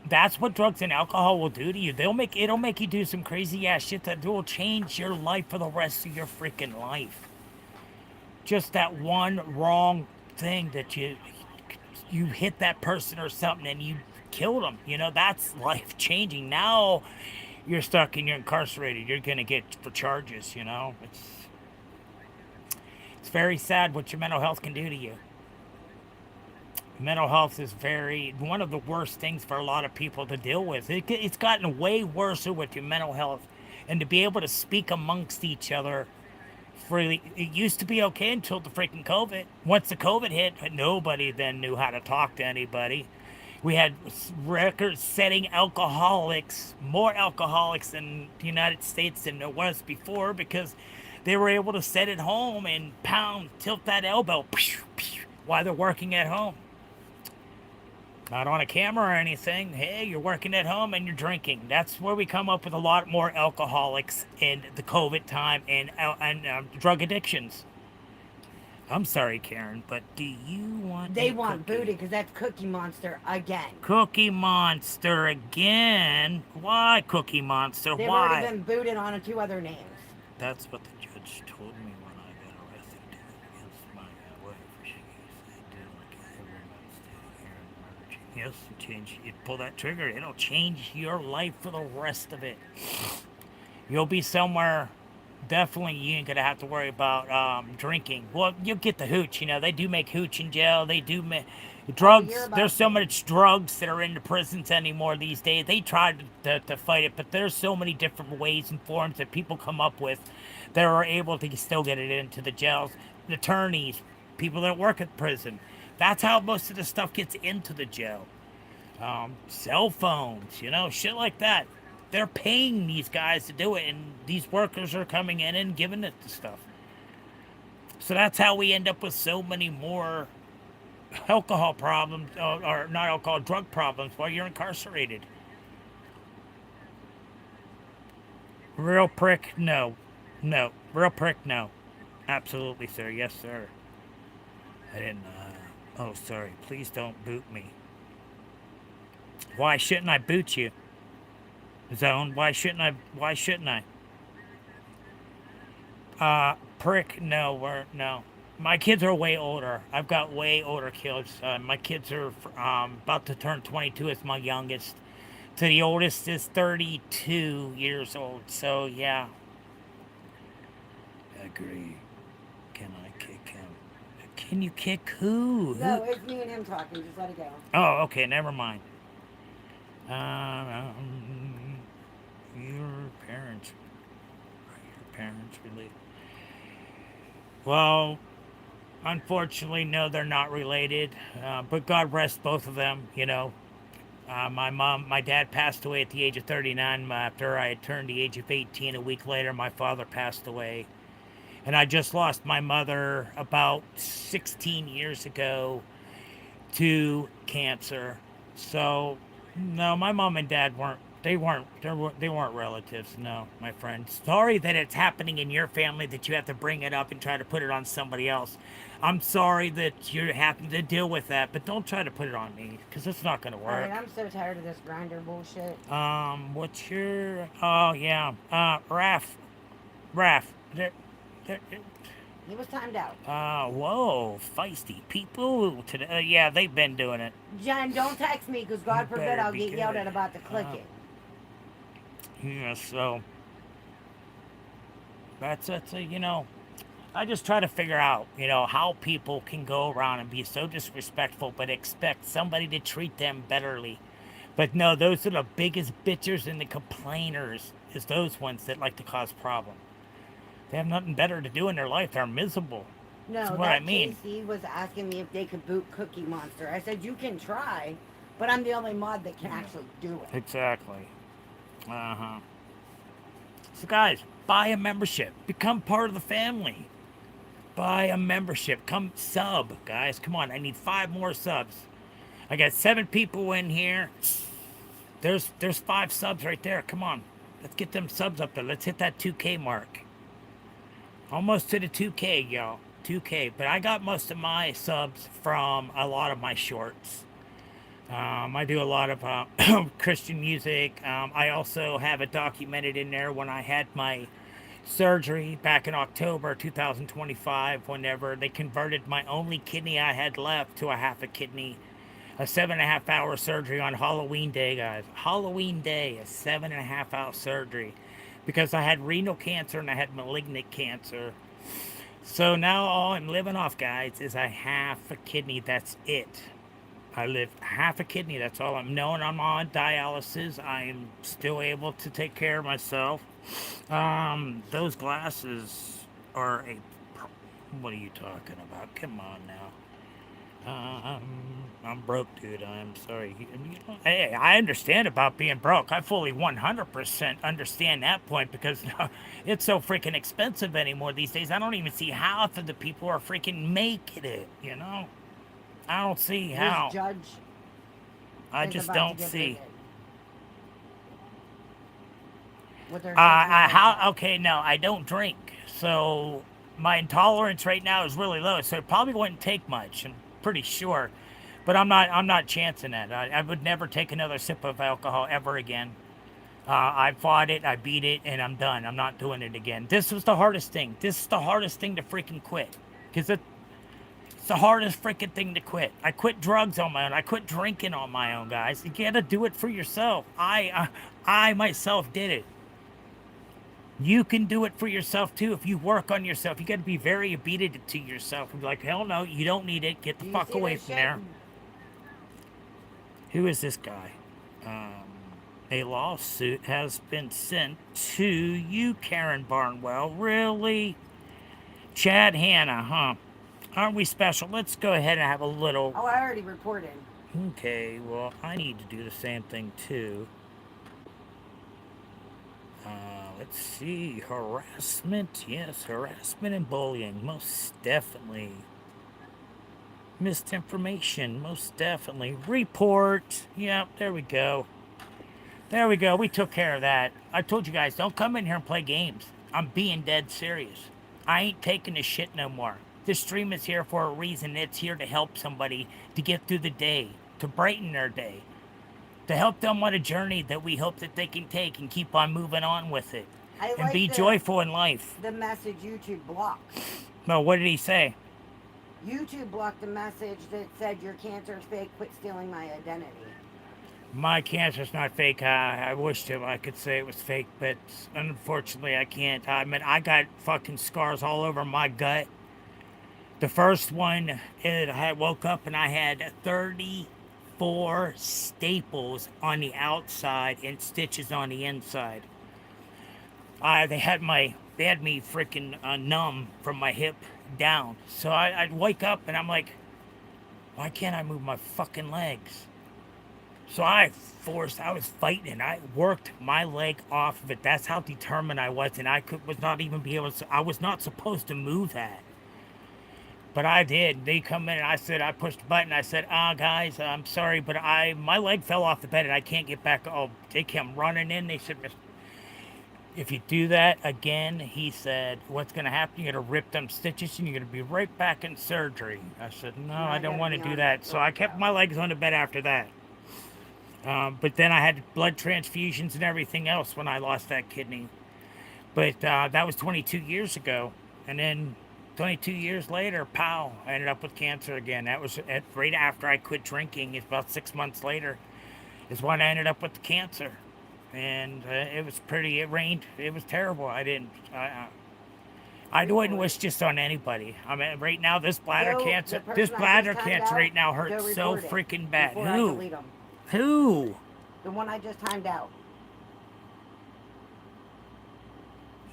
that's what drugs and alcohol will do to you. It'll make you do some crazy ass shit that will change your life for the rest of your freaking life. Just that one wrong thing that you hit that person or something and you killed them. That's life changing. Now you're stuck and you're incarcerated. You're gonna get for charges. It's very sad what your mental health can do to you. Mental health is very one of the worst things for a lot of people to deal with. It's gotten way worse with your mental health, and to be able to speak amongst each other freely. It used to be okay until the freaking COVID. Once the COVID hit, nobody then knew how to talk to anybody. We had record-setting alcoholics, more alcoholics in the United States than there was before because they were able to sit at home and pound, tilt that elbow while they're working at home. Not on a camera or anything. Hey, you're working at home and you're drinking. That's where we come up with a lot more alcoholics in the COVID time and drug addictions. I'm sorry, Karen, but do you want They a want cookie? booted because that's Cookie Monster again. Cookie Monster again? Why Cookie Monster? They've already Why? been booted on two other names. That's what the judge told me when I got arrested against my wife. She said, like everyone's here in murder. Yes, change. You pull that trigger, it'll change your life for the rest of it. You'll be somewhere definitely you ain't gonna have to worry about drinking. Well, you'll get the hooch. You know, they do make hooch in jail. They do make Oh, you're drugs. There's about so to. much drugs that are in the prisons anymore these days. They try to fight it, but there's so many different ways and forms that people come up with that are able to still get it into the jails. The attorneys, people that work at prison. That's how most of the stuff gets into the jail. Cell phones, you know, shit like that. They're paying these guys to do it, and these workers are coming in and giving it to stuff. So that's how we end up with so many more alcohol problems, or not alcohol, drug problems while you're incarcerated. Real prick, no. No. Real prick, no. Absolutely, sir. Yes, sir. I didn't, oh, sorry. Please don't boot me. Why shouldn't I boot you? Zone, why shouldn't I? Prick, no, no. My kids are way older. I've got way older kids. My kids are about to turn 22 as my youngest. So the oldest is 32 years old. So yeah, agree. Can I kick him? Can you kick who? No, it's me and him talking. Just let it go. Oh, okay, never mind. Um, your parents, are your parents related? Well, unfortunately, no, they're not related. But God rest both of them. You know, my dad passed away at the age of 39. After I had turned the age of 18, a week later, my father passed away. And I just lost my mother about 16 years ago to cancer. So, no, my mom and dad weren't. They weren't relatives. No, my friend. Sorry that it's happening in your family that you have to bring it up and try to put it on somebody else. I'm sorry that you're having to deal with that, but don't try to put it on me because it's not gonna All right, work. I'm so tired of this grinder bullshit. What's your? Oh yeah. Raf. There, He was timed out. whoa, feisty people today. Yeah, they've been doing it. Jen, don't text me because You God forbid better I'll be get yelled good. at about to click it. Yeah, so that's a, I just try to figure out, how people can go around and be so disrespectful, but expect somebody to treat them betterly. But no, those are the biggest bitchers and the complainers. Is those ones that like to cause problems. They have nothing better to do in their life. They're miserable. That's No, what I that mean. Casey was asking me if they could boot Cookie Monster. I said, you can try, but I'm the only mod that can actually do it. Exactly. Uh huh. So, guys, buy a membership. Become part of the family. Buy a membership. Come sub, guys. Come on. I need 5 more subs. I got 7 people in here. There's 5 subs right there. Come on. Let's get them subs up there. Let's hit that 2K mark. Almost to the 2K, y'all. 2K. But I got most of my subs from a lot of my shorts. I do a lot of Christian music. I also have it documented in there when I had my surgery back in October 2025, whenever they converted my only kidney I had left to a half a kidney. A 7.5 hour surgery on Halloween Day, guys. Halloween Day, a 7.5 hour surgery. Because I had renal cancer and I had malignant cancer. So now all I'm living off, guys, is a half a kidney. That's it. I live half a kidney. That's all I'm knowing. I'm on dialysis. I'm still able to take care of myself. Those glasses are a. What are you talking about? Come on now. I'm broke, dude. I'm sorry. Hey, I understand about being broke. I fully 100% understand that point because it's so freaking expensive anymore these days. I don't even see how half of the people are freaking making it. I don't see This how. judge I is just about to don't get see. booted with their 6 month How? attack. Okay, no, I don't drink, so my intolerance right now is really low. So it probably wouldn't take much. I'm pretty sure, but I'm not chancing it. I would never take another sip of alcohol ever again. I fought it, I beat it, and I'm done. I'm not doing it again. This was the hardest thing. This is the hardest thing to freaking quit, because it's the hardest freaking thing to quit. I quit drugs on my own. I quit drinking on my own, guys. You gotta do it for yourself. I myself did it. You can do it for yourself too if you work on yourself. You got to be very obedient to yourself and be like, hell no, you don't need it. Get the Do you fuck see away this from shit? there. Who is this guy? A lawsuit has been sent to you, Karen Barnwell. Really? Chad Hanna, huh? Aren't we special? Let's go ahead and have a little. Oh, I already reported. Okay, well, I need to do the same thing too. Let's see. Harassment. Yes, harassment and bullying. Most definitely. Misinformation. Most definitely. Report. Yep, there we go. There we go. We took care of that. I told you guys, don't come in here and play games. I'm being dead serious. I ain't taking this shit no more. This stream is here for a reason. It's here to help somebody to get through the day, to brighten their day, to help them on a journey that we hope that they can take and keep on moving on with it I and like be joyful in life. the message YouTube blocked. No, what did he say? YouTube blocked the message that said your cancer's fake. Quit stealing my identity. My cancer's not fake. I wished I could say it was fake, but unfortunately I can't. I mean, I got fucking scars all over my gut. The first one, I woke up and I had 34 staples on the outside and stitches on the inside. They had me freaking numb from my hip down. So I'd wake up and I'm like, why can't I move my fucking legs? So I was fighting and I worked my leg off of it. That's how determined I was, and was not even be able to. I was not supposed to move that, but I did. They come in and I pushed the button. I said, guys, I'm sorry, but my leg fell off the bed and I can't get back. Oh, they came running in. They said, if you do that again, he said, what's going to happen? You're going to rip them stitches and you're going to be right back in surgery. I said, no, I don't want to do that. So I kept my legs on the bed after that. But then I had blood transfusions and everything else when I lost that kidney. But that was 22 years ago. And then 22 years later, pow, I ended up with cancer again. That was right after I quit drinking. It's about 6 months later is when I ended up with the cancer. And it was pretty, it rained. It was terrible. I wouldn't wish this on anybody. I mean, right now, this bladder cancer right now hurts so freaking bad. Who? Who? The one I just timed out.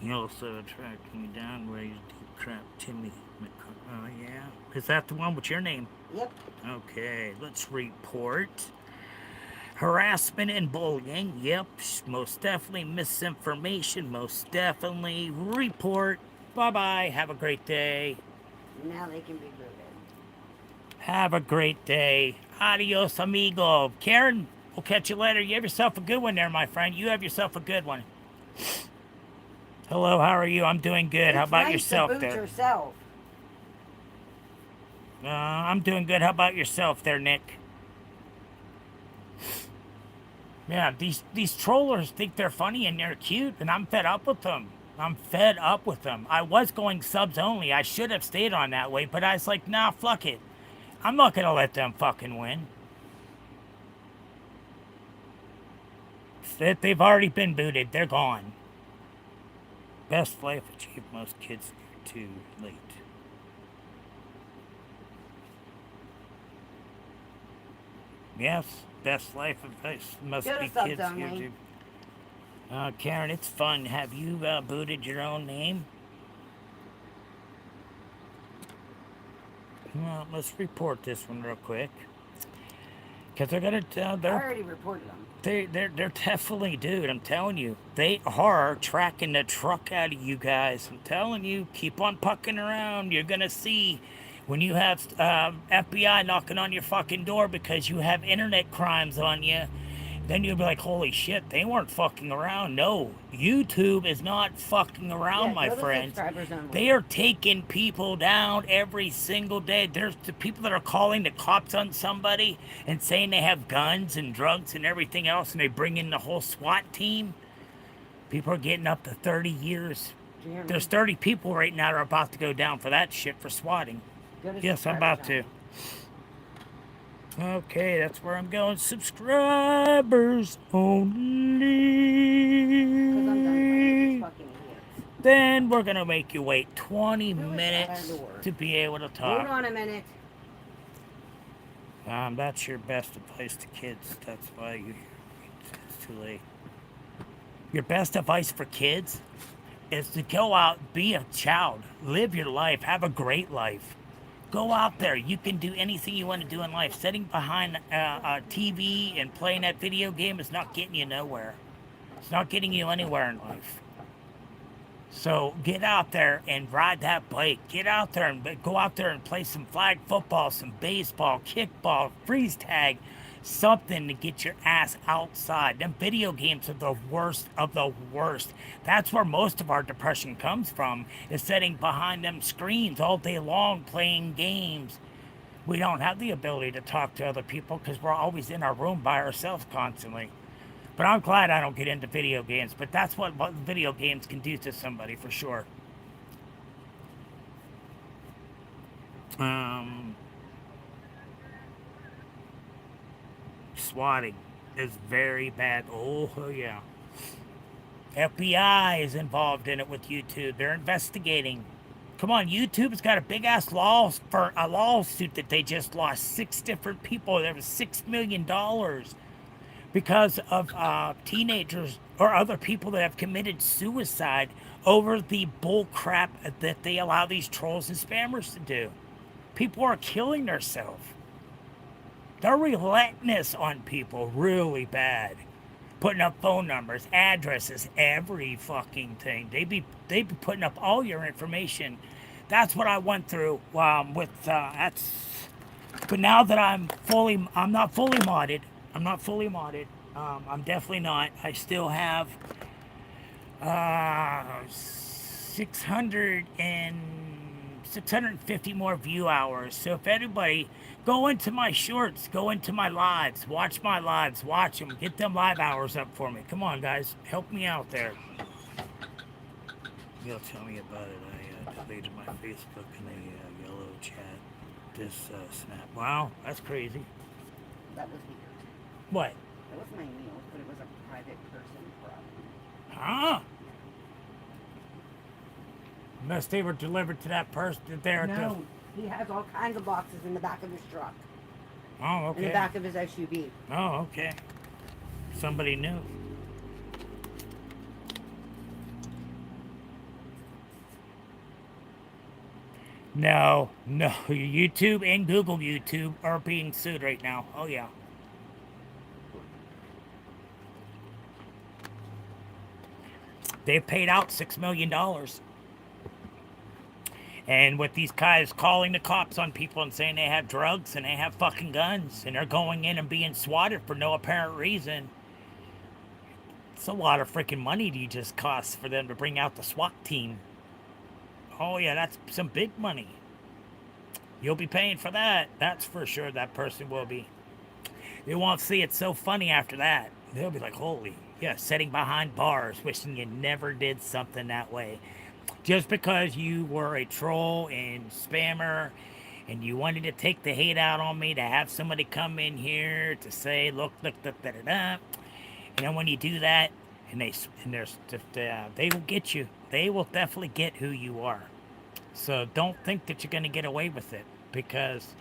He also tracked me down where he's deep trap Timmy McCarthy. Oh, yeah. Is that the one with your name? Yep. Okay, let's report. Harassment and bullying. Yep, most definitely. Misinformation. Most definitely. Report. Bye-bye. Have a great day. Now they can be booted. Have a great day. Adios, amigo. Karen, we'll catch you later. You have yourself a good one there, my friend. You have yourself a good one. Hello, how are you? I'm doing good. How about yourself there? Yourself. I'm doing good. How about yourself there, Nick? Yeah, these trollers think they're funny and they're cute, and I'm fed up with them. I'm fed up with them. I was going subs only. I should have stayed on that way, but I was like, nah, fuck it. I'm not gonna let them fucking win. They've already been booted. They're gone. Best life achieved. Most kids too late. Yes, best life advice must be kids here too. Karen, it's fun. Have you booted your own name? Well, let's report this one real quick. Because they're gonna I already reported them. They're definitely, dude. I'm telling you, they are tracking the truck out of you guys. I'm telling you, keep on pucking around. You're gonna see when you have FBI knocking on your fucking door because you have internet crimes on you. Then you'll be like, holy shit, they weren't fucking around. No, YouTube is not fucking around, my friends. They are taking people down every single day. There's the people that are calling the cops on somebody and saying they have guns and drugs and everything else, and they bring in the whole SWAT team. People are getting up to 30 years. There's 30 people right now that are about to go down for that shit for swatting. Yes, I'm about to. Okay, that's where I'm going. Subscribers only. Because I'm done playing this fucking idiot. then we're going to make you wait 20 Who is at our minutes door? to be able to Hold talk. on a minute. That's your best advice to kids. That's why it's too late. Your best advice for kids is to go out, be a child, live your life, have a great life. Go out there. You can do anything you want to do in life. Sitting behind a TV and playing that video game is not getting you nowhere. It's not getting you anywhere in life. So get out there and ride that bike. Get out there and go out there and play some flag football, some baseball, kickball, freeze tag, something to get your ass outside. Them video games are the worst of the worst. That's where most of our depression comes from, is sitting behind them screens all day long playing games. We don't have the ability to talk to other people because we're always in our room by ourselves constantly. But I'm glad I don't get into video games. But that's what video games can do to somebody for sure. Um, Swatting is very bad. Oh yeah. FBI is involved in it with YouTube. They're investigating. Come on, YouTube's got a big ass lawsuit that they just lost 6 different people. There was $6 million because of teenagers or other people that have committed suicide over the bull crap that they allow these trolls and spammers to do. People are killing themselves. They're relentless on people really bad. Putting up phone numbers, addresses, every fucking thing. They be putting up all your information. That's what I went through with that's. But now that I'm not fully modded. I'm not fully modded. I'm definitely not. I still have 650 more view hours. So if anybody, go into my shorts, go into my lives, watch my lives, watch them, get them live hours up for me. Come on, guys, help me out there. You'll tell me about it. I deleted my Facebook in a yellow chat. This snap. Wow, that's crazy. That was me. What? That was my meals, but it was a private person problem. Huh? Unless they were delivered to that person there. No, he has all kinds of boxes in the back of his truck. Oh, okay. In the back of his SUV. Oh, okay. Somebody knew. No, YouTube and Google YouTube are being sued right now. Oh, yeah. They've paid out $6 million. And with these guys calling the cops on people and saying they have drugs and they have fucking guns and they're going in and being swatted for no apparent reason, it's a lot of freaking money to just cost for them to bring out the SWAT team. Oh, yeah, that's some big money. You'll be paying for that. That's for sure. That person will be. They won't see it so funny after that. They'll be like, holy, yeah, sitting behind bars, wishing you never did something that way. Just because you were a troll and spammer and you wanted to take the hate out on me, to have somebody come in here to say, look, da da da da. And then when you do that, and they will get you. They will definitely get who you are. So don't think that you're going to get away with it, because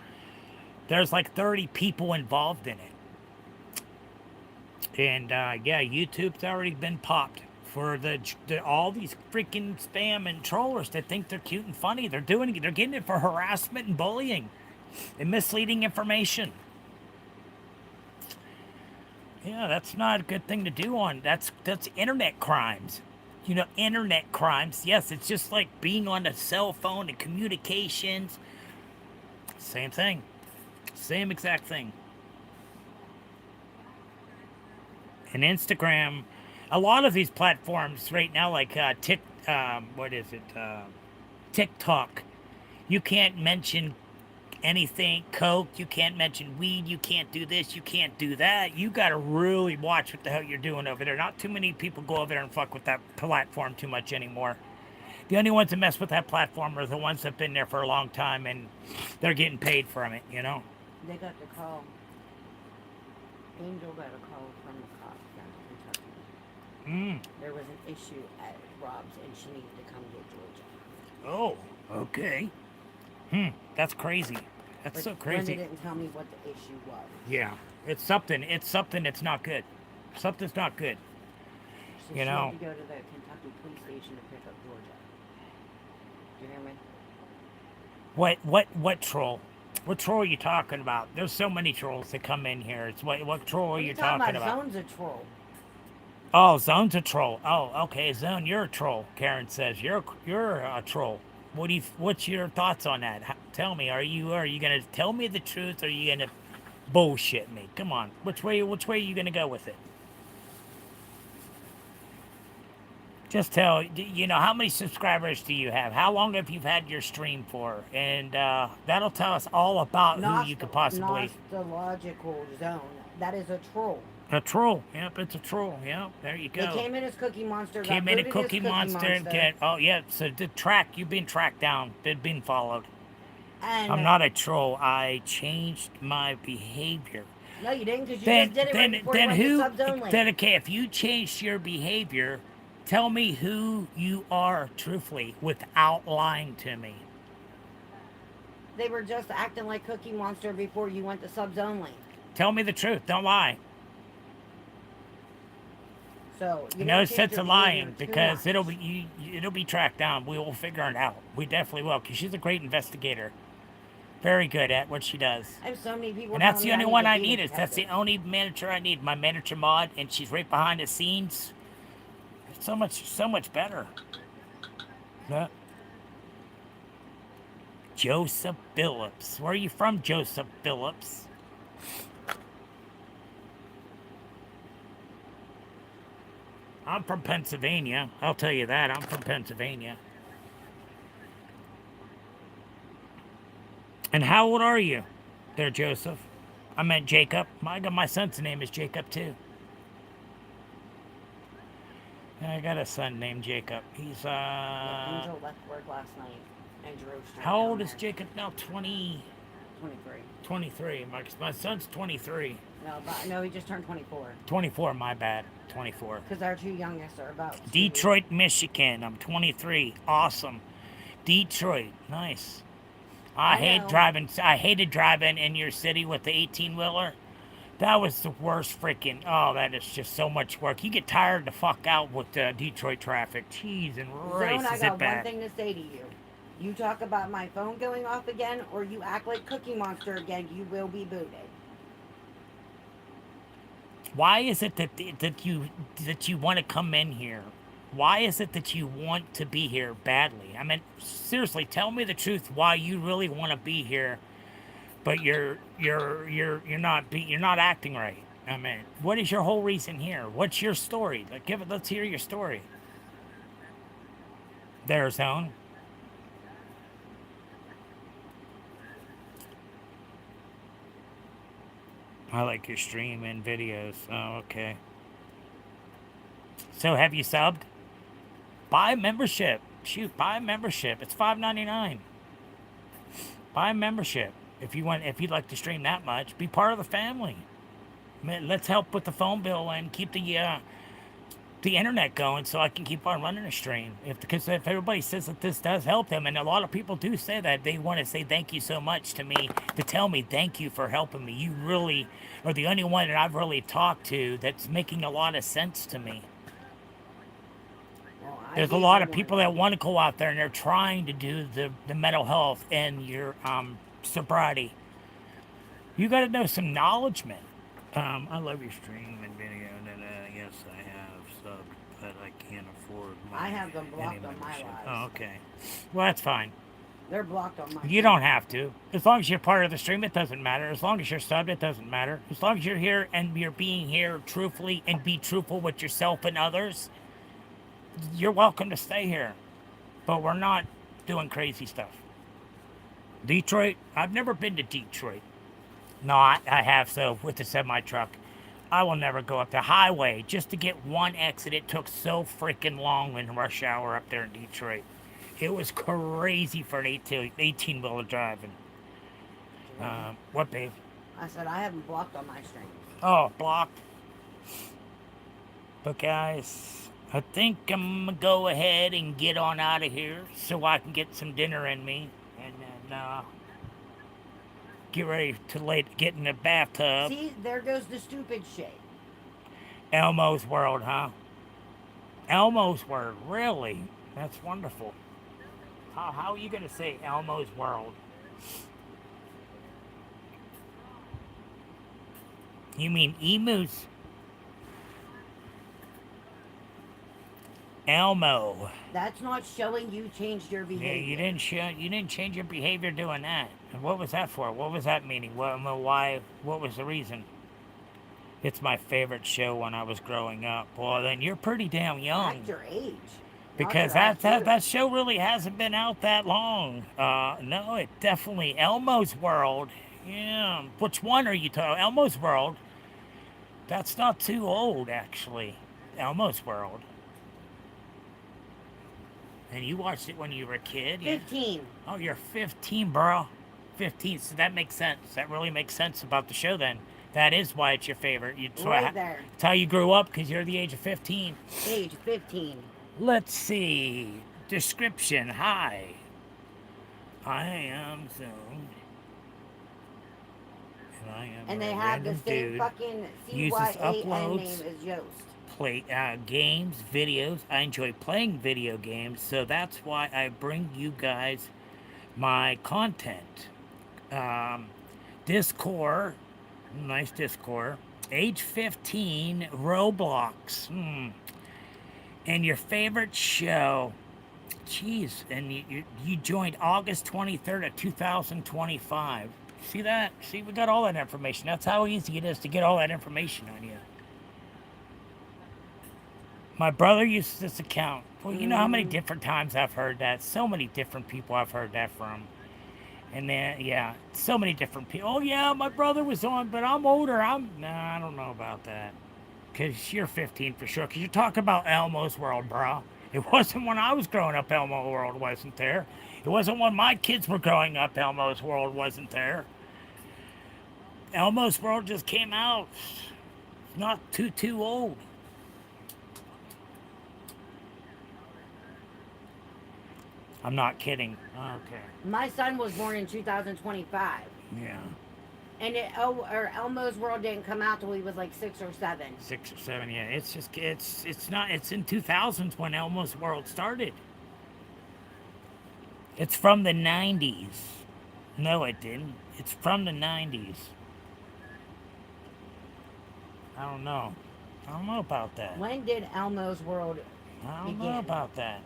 there's like 30 people involved in it. And yeah, YouTube's already been popped for all these freaking spam and trollers that think they're cute and funny. They're getting it for harassment and bullying and misleading information. Yeah, that's not a good thing to do that's internet crimes. You know, internet crimes. Yes, it's just like being on a cell phone and communications. Same thing. Same exact thing. And Instagram, a lot of these platforms right now, like TikTok, you can't mention anything, coke, you can't mention weed, you can't do this, you can't do that. You got to really watch what the hell you're doing over there. Not too many people go over there and fuck with that platform too much anymore. The only ones that mess with that platform are the ones that have been there for a long time and they're getting paid from it, you know? They got the call. Angel got a call from the cops down in Kentucky. Mm. There was an issue at Rob's, and she needed to come to Georgia. Oh, okay. Hmm. That's crazy. That's But so Brenda crazy. didn't tell me what the issue was. Yeah. It's something. It's something that's not good. Something's not good. So You she had know. to go to the Kentucky police station to pick up Georgia. Do you hear me? What troll? What troll are you talking about? There's so many trolls that come in here. It's what troll are What are you you talking talking about? about? Zone's a troll. Oh, Zone's a troll. Oh, okay, Zone, you're a troll. Karen says you're a troll. What's your thoughts on that? Tell me, are you gonna tell me the truth or are you gonna bullshit me? Come on, which way are you gonna go with it? Just tell how many subscribers do you have? How long have you had your stream for? And that'll tell us all about who you could possibly. Nostological zone. That is a troll. A troll. Yep, it's a troll. Yep, there you They go. came in as Cookie Monster, got Came in a booted as Cookie Cookie Monster and Monster, get. Oh yeah, so the track you've been tracked down, been followed. I'm and not a troll. I changed my behavior. no, you didn't, because you Then just did it right then before you then went to who? subs only. Then okay, if you changed your behavior, tell me who you are truthfully without lying to me. They were just acting like Cookie Monster before you went to subs only. Tell me the truth. Don't lie. So you No don't change sense your of behavior lying too because it'll much. be it'll be tracked down. We will figure it out. We definitely will because she's a great investigator. Very good at what she does. I have so many people And that's telling the me I only need one to I be a need. That's the detective. only manager I need. My manager mod, and she's right behind the scenes. It's so much better. Yeah. Joseph Phillips. Where are you from, Joseph Phillips? I'm from Pennsylvania. I'll tell you that. I'm from Pennsylvania. And how old are you, there, Joseph? I meant Jacob. My son's name is Jacob too. I got a son named Jacob. He's Yeah, Angel left work last night and drove straight how down old is there. Jacob now? 20, 23. 23. My son's 23. No, but no, he just turned 24. 24, my bad. 24. Because our two youngest are about to. Detroit, Michigan. I'm 23. Awesome. Detroit. Nice. I know. I hated driving in your city with the 18 wheeler. That was the worst freaking. Oh, that is just so much work. You get tired the fuck out with the Detroit traffic. Jeez and Zone, Rice, I is it got one bad? thing to say to you. You talk about my phone going off again, or you act like Cookie Monster again, you will be booted. Why is it that you want to come in here? Why is it that you want to be here badly? I mean, seriously, tell me the truth. Why you really want to be here, but you're not acting right. I mean, what is your whole reason here? What's your story? Like, give it. Let's hear your story. There's Zone. I like your stream and videos. Oh, okay. So have you subbed? Buy membership. Shoot, buy membership. It's $5.99. Buy membership. If you'd like to stream that much, be part of the family. Let's help with the phone bill and keep the internet going so I can keep on running a stream. Because if everybody says that this does help them, and a lot of people do say that, they want to say thank you so much to me, to tell me thank you for helping me. You really are the only one that I've really talked to that's making a lot of sense to me. Well, I There's a gave lot you of one. people that want to go out there and they're trying to do the mental health and your sobriety. You got to know some knowledge, man. I love your stream and video. And yes, I have subbed, but I can't afford I my have them any blocked on my membership. lives. Oh, okay. Well, that's fine. They're blocked on my You stream. don't have to. As long as you're part of the stream, it doesn't matter. As long as you're subbed, it doesn't matter. As long as you're here and you're being here truthfully and be truthful with yourself and others, you're welcome to stay here. But we're not doing crazy stuff. Detroit? I've never been to Detroit. No, I have, so with the semi truck. I will never go up the highway just to get one exit. It took so freaking long in rush hour up there in Detroit. It was crazy for an 18 wheeler driving. What, babe? I said I have them blocked on my streams. Oh, blocked. But guys, I think I'm gonna go ahead and get on out of here so I can get some dinner in me, and then get ready to get in the bathtub. See, there goes the stupid shit. Elmo's World, huh? Elmo's World, really? That's wonderful. How are you gonna say Elmo's World? You mean emus? Elmo. That's not showing you changed your Yeah, behavior. you didn't change your behavior doing that. And what was that for? What was that meaning? Why? What was the reason? It's my favorite show when I was growing up. Well, then you're pretty damn young At your age. Not because your IQ. that show really hasn't been out that long. No, it definitely Elmo's World. Yeah, which one are you talking? Elmo's World. That's not too old, actually. Elmo's World. And you watched it when you were a kid? Yeah. 15. Oh, you're 15, bro. 15. So that makes sense. That really makes sense about the show then. That is why it's your favorite. Right there. It's how you grew up because you're the age of 15. Age 15. Let's see. Description. Hi. I am so. And I am And a they have the random same dude. fucking Uses CYAN name uploads. as Yost. Play games, videos. I enjoy playing video games, so that's why I bring you guys my content. Um, Discord, nice Discord. Age 15, Roblox. And your favorite show. Jeez, and you joined August 23rd of 2025. See that? See, we got all that information. That's how easy it is to get all that information on you. My brother uses this account. Well, you know how many different times I've heard that? So many different people I've heard that from. And then, yeah, so many different people. Oh, yeah, my brother was on, but I'm older. Nah, I don't know about that. Because you're 15 for sure. Because you're talking about Elmo's World, bro. It wasn't when I was growing up, Elmo World wasn't there. It wasn't when my kids were growing up, Elmo's World wasn't there. Elmo's World just came out. It's not too old. I'm not kidding. Okay. My son was born in 2025. Yeah. And Elmo's World didn't come out till he was like 6 or 7. 6 or 7, yeah. It's not. It's in 2000s when Elmo's World started. It's from the 90s. No, it didn't. It's from the 90s. I don't know. I don't know about that. When did Elmo's World I don't begin? know about that.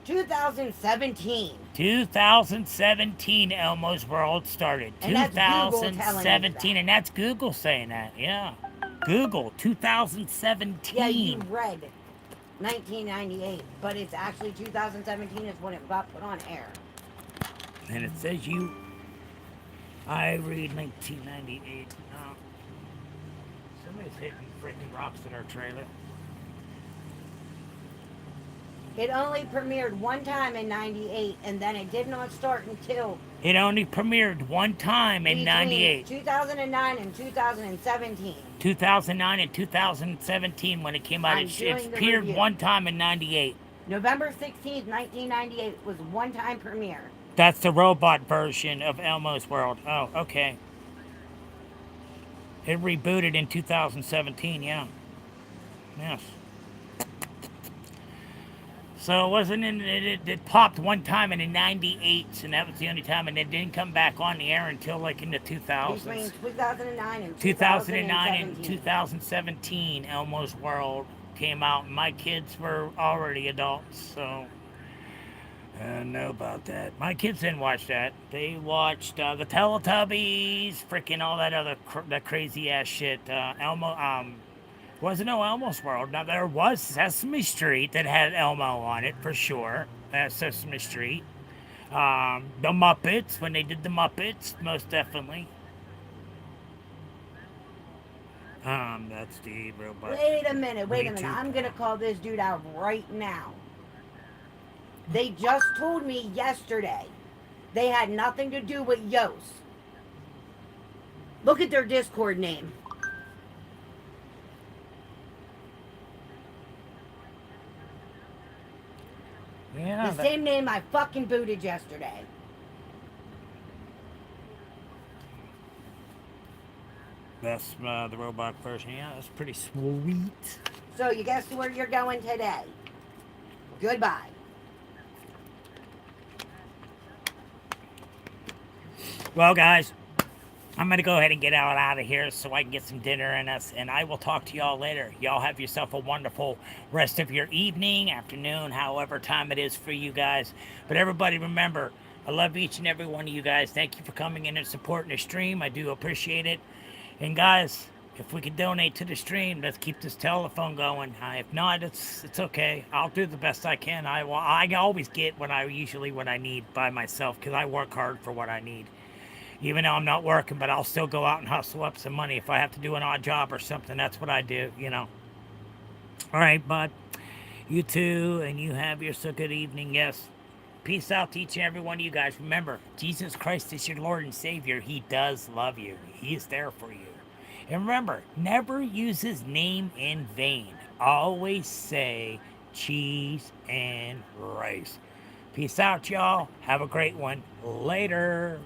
2017. 2017, Elmo's World started. And that's Google telling us 2017, that. and that's Google saying that. Yeah, Google 2017. Yeah, you read 1998, but it's actually 2017 is when it got put on air. And it says you. I read 1998. No. Somebody's hitting freaking rocks at our trailer. It only premiered one time in 98, and then it did not start until It only premiered one time in between 98. 2009 and 2017. 2009 and 2017 when it came out. I'm It doing the appeared review. one time in 98. November 16th, 1998 was one time premiere. That's the robot version of Elmo's World. Oh, okay. It rebooted in 2017, yeah. Yes. So it wasn't in it popped one time in the 98, and that was the only time, and it didn't come back on the air until like in the 2000s. Between 2009 and 2009 and 2017. 2017, Elmo's World came out, and my kids were already adults, so I don't know about that. My kids didn't watch that. They watched the Teletubbies, freaking all that other that crazy ass shit. Wasn't no Elmo's World. Now there was Sesame Street that had Elmo on it for sure. Sesame Street. The Muppets when they did the Muppets, most definitely. That's the robot. Wait a minute. Me I'm too. going to call this dude out right now. They just told me yesterday they had nothing to do with Yost. Look at their Discord name. Yeah, The same name I fucking booted yesterday. that's the robot version. Yeah, that's pretty sweet. So you guess where you're going today? Goodbye. Well, guys, I'm going to go ahead and get out of here so I can get some dinner in us, and I will talk to y'all later. Y'all have yourself a wonderful rest of your evening, afternoon, however time it is for you guys. But everybody, remember, I love each and every one of you guys. Thank you for coming in and supporting the stream. I do appreciate it. And guys, if we could donate to the stream, let's keep this telephone going. If not, it's okay. I'll do the best I can. I always get what I need by myself because I work hard for what I need. Even though I'm not working, but I'll still go out and hustle up some money. If I have to do an odd job or something, that's what I do. All right, bud. You too, and you have yourself a good evening. Yes. Peace out to each and every one of you guys. Remember, Jesus Christ is your Lord and Savior. He does love you. He is there for you. And remember, never use his name in vain. Always say cheese and rice. Peace out, y'all. Have a great one. Later.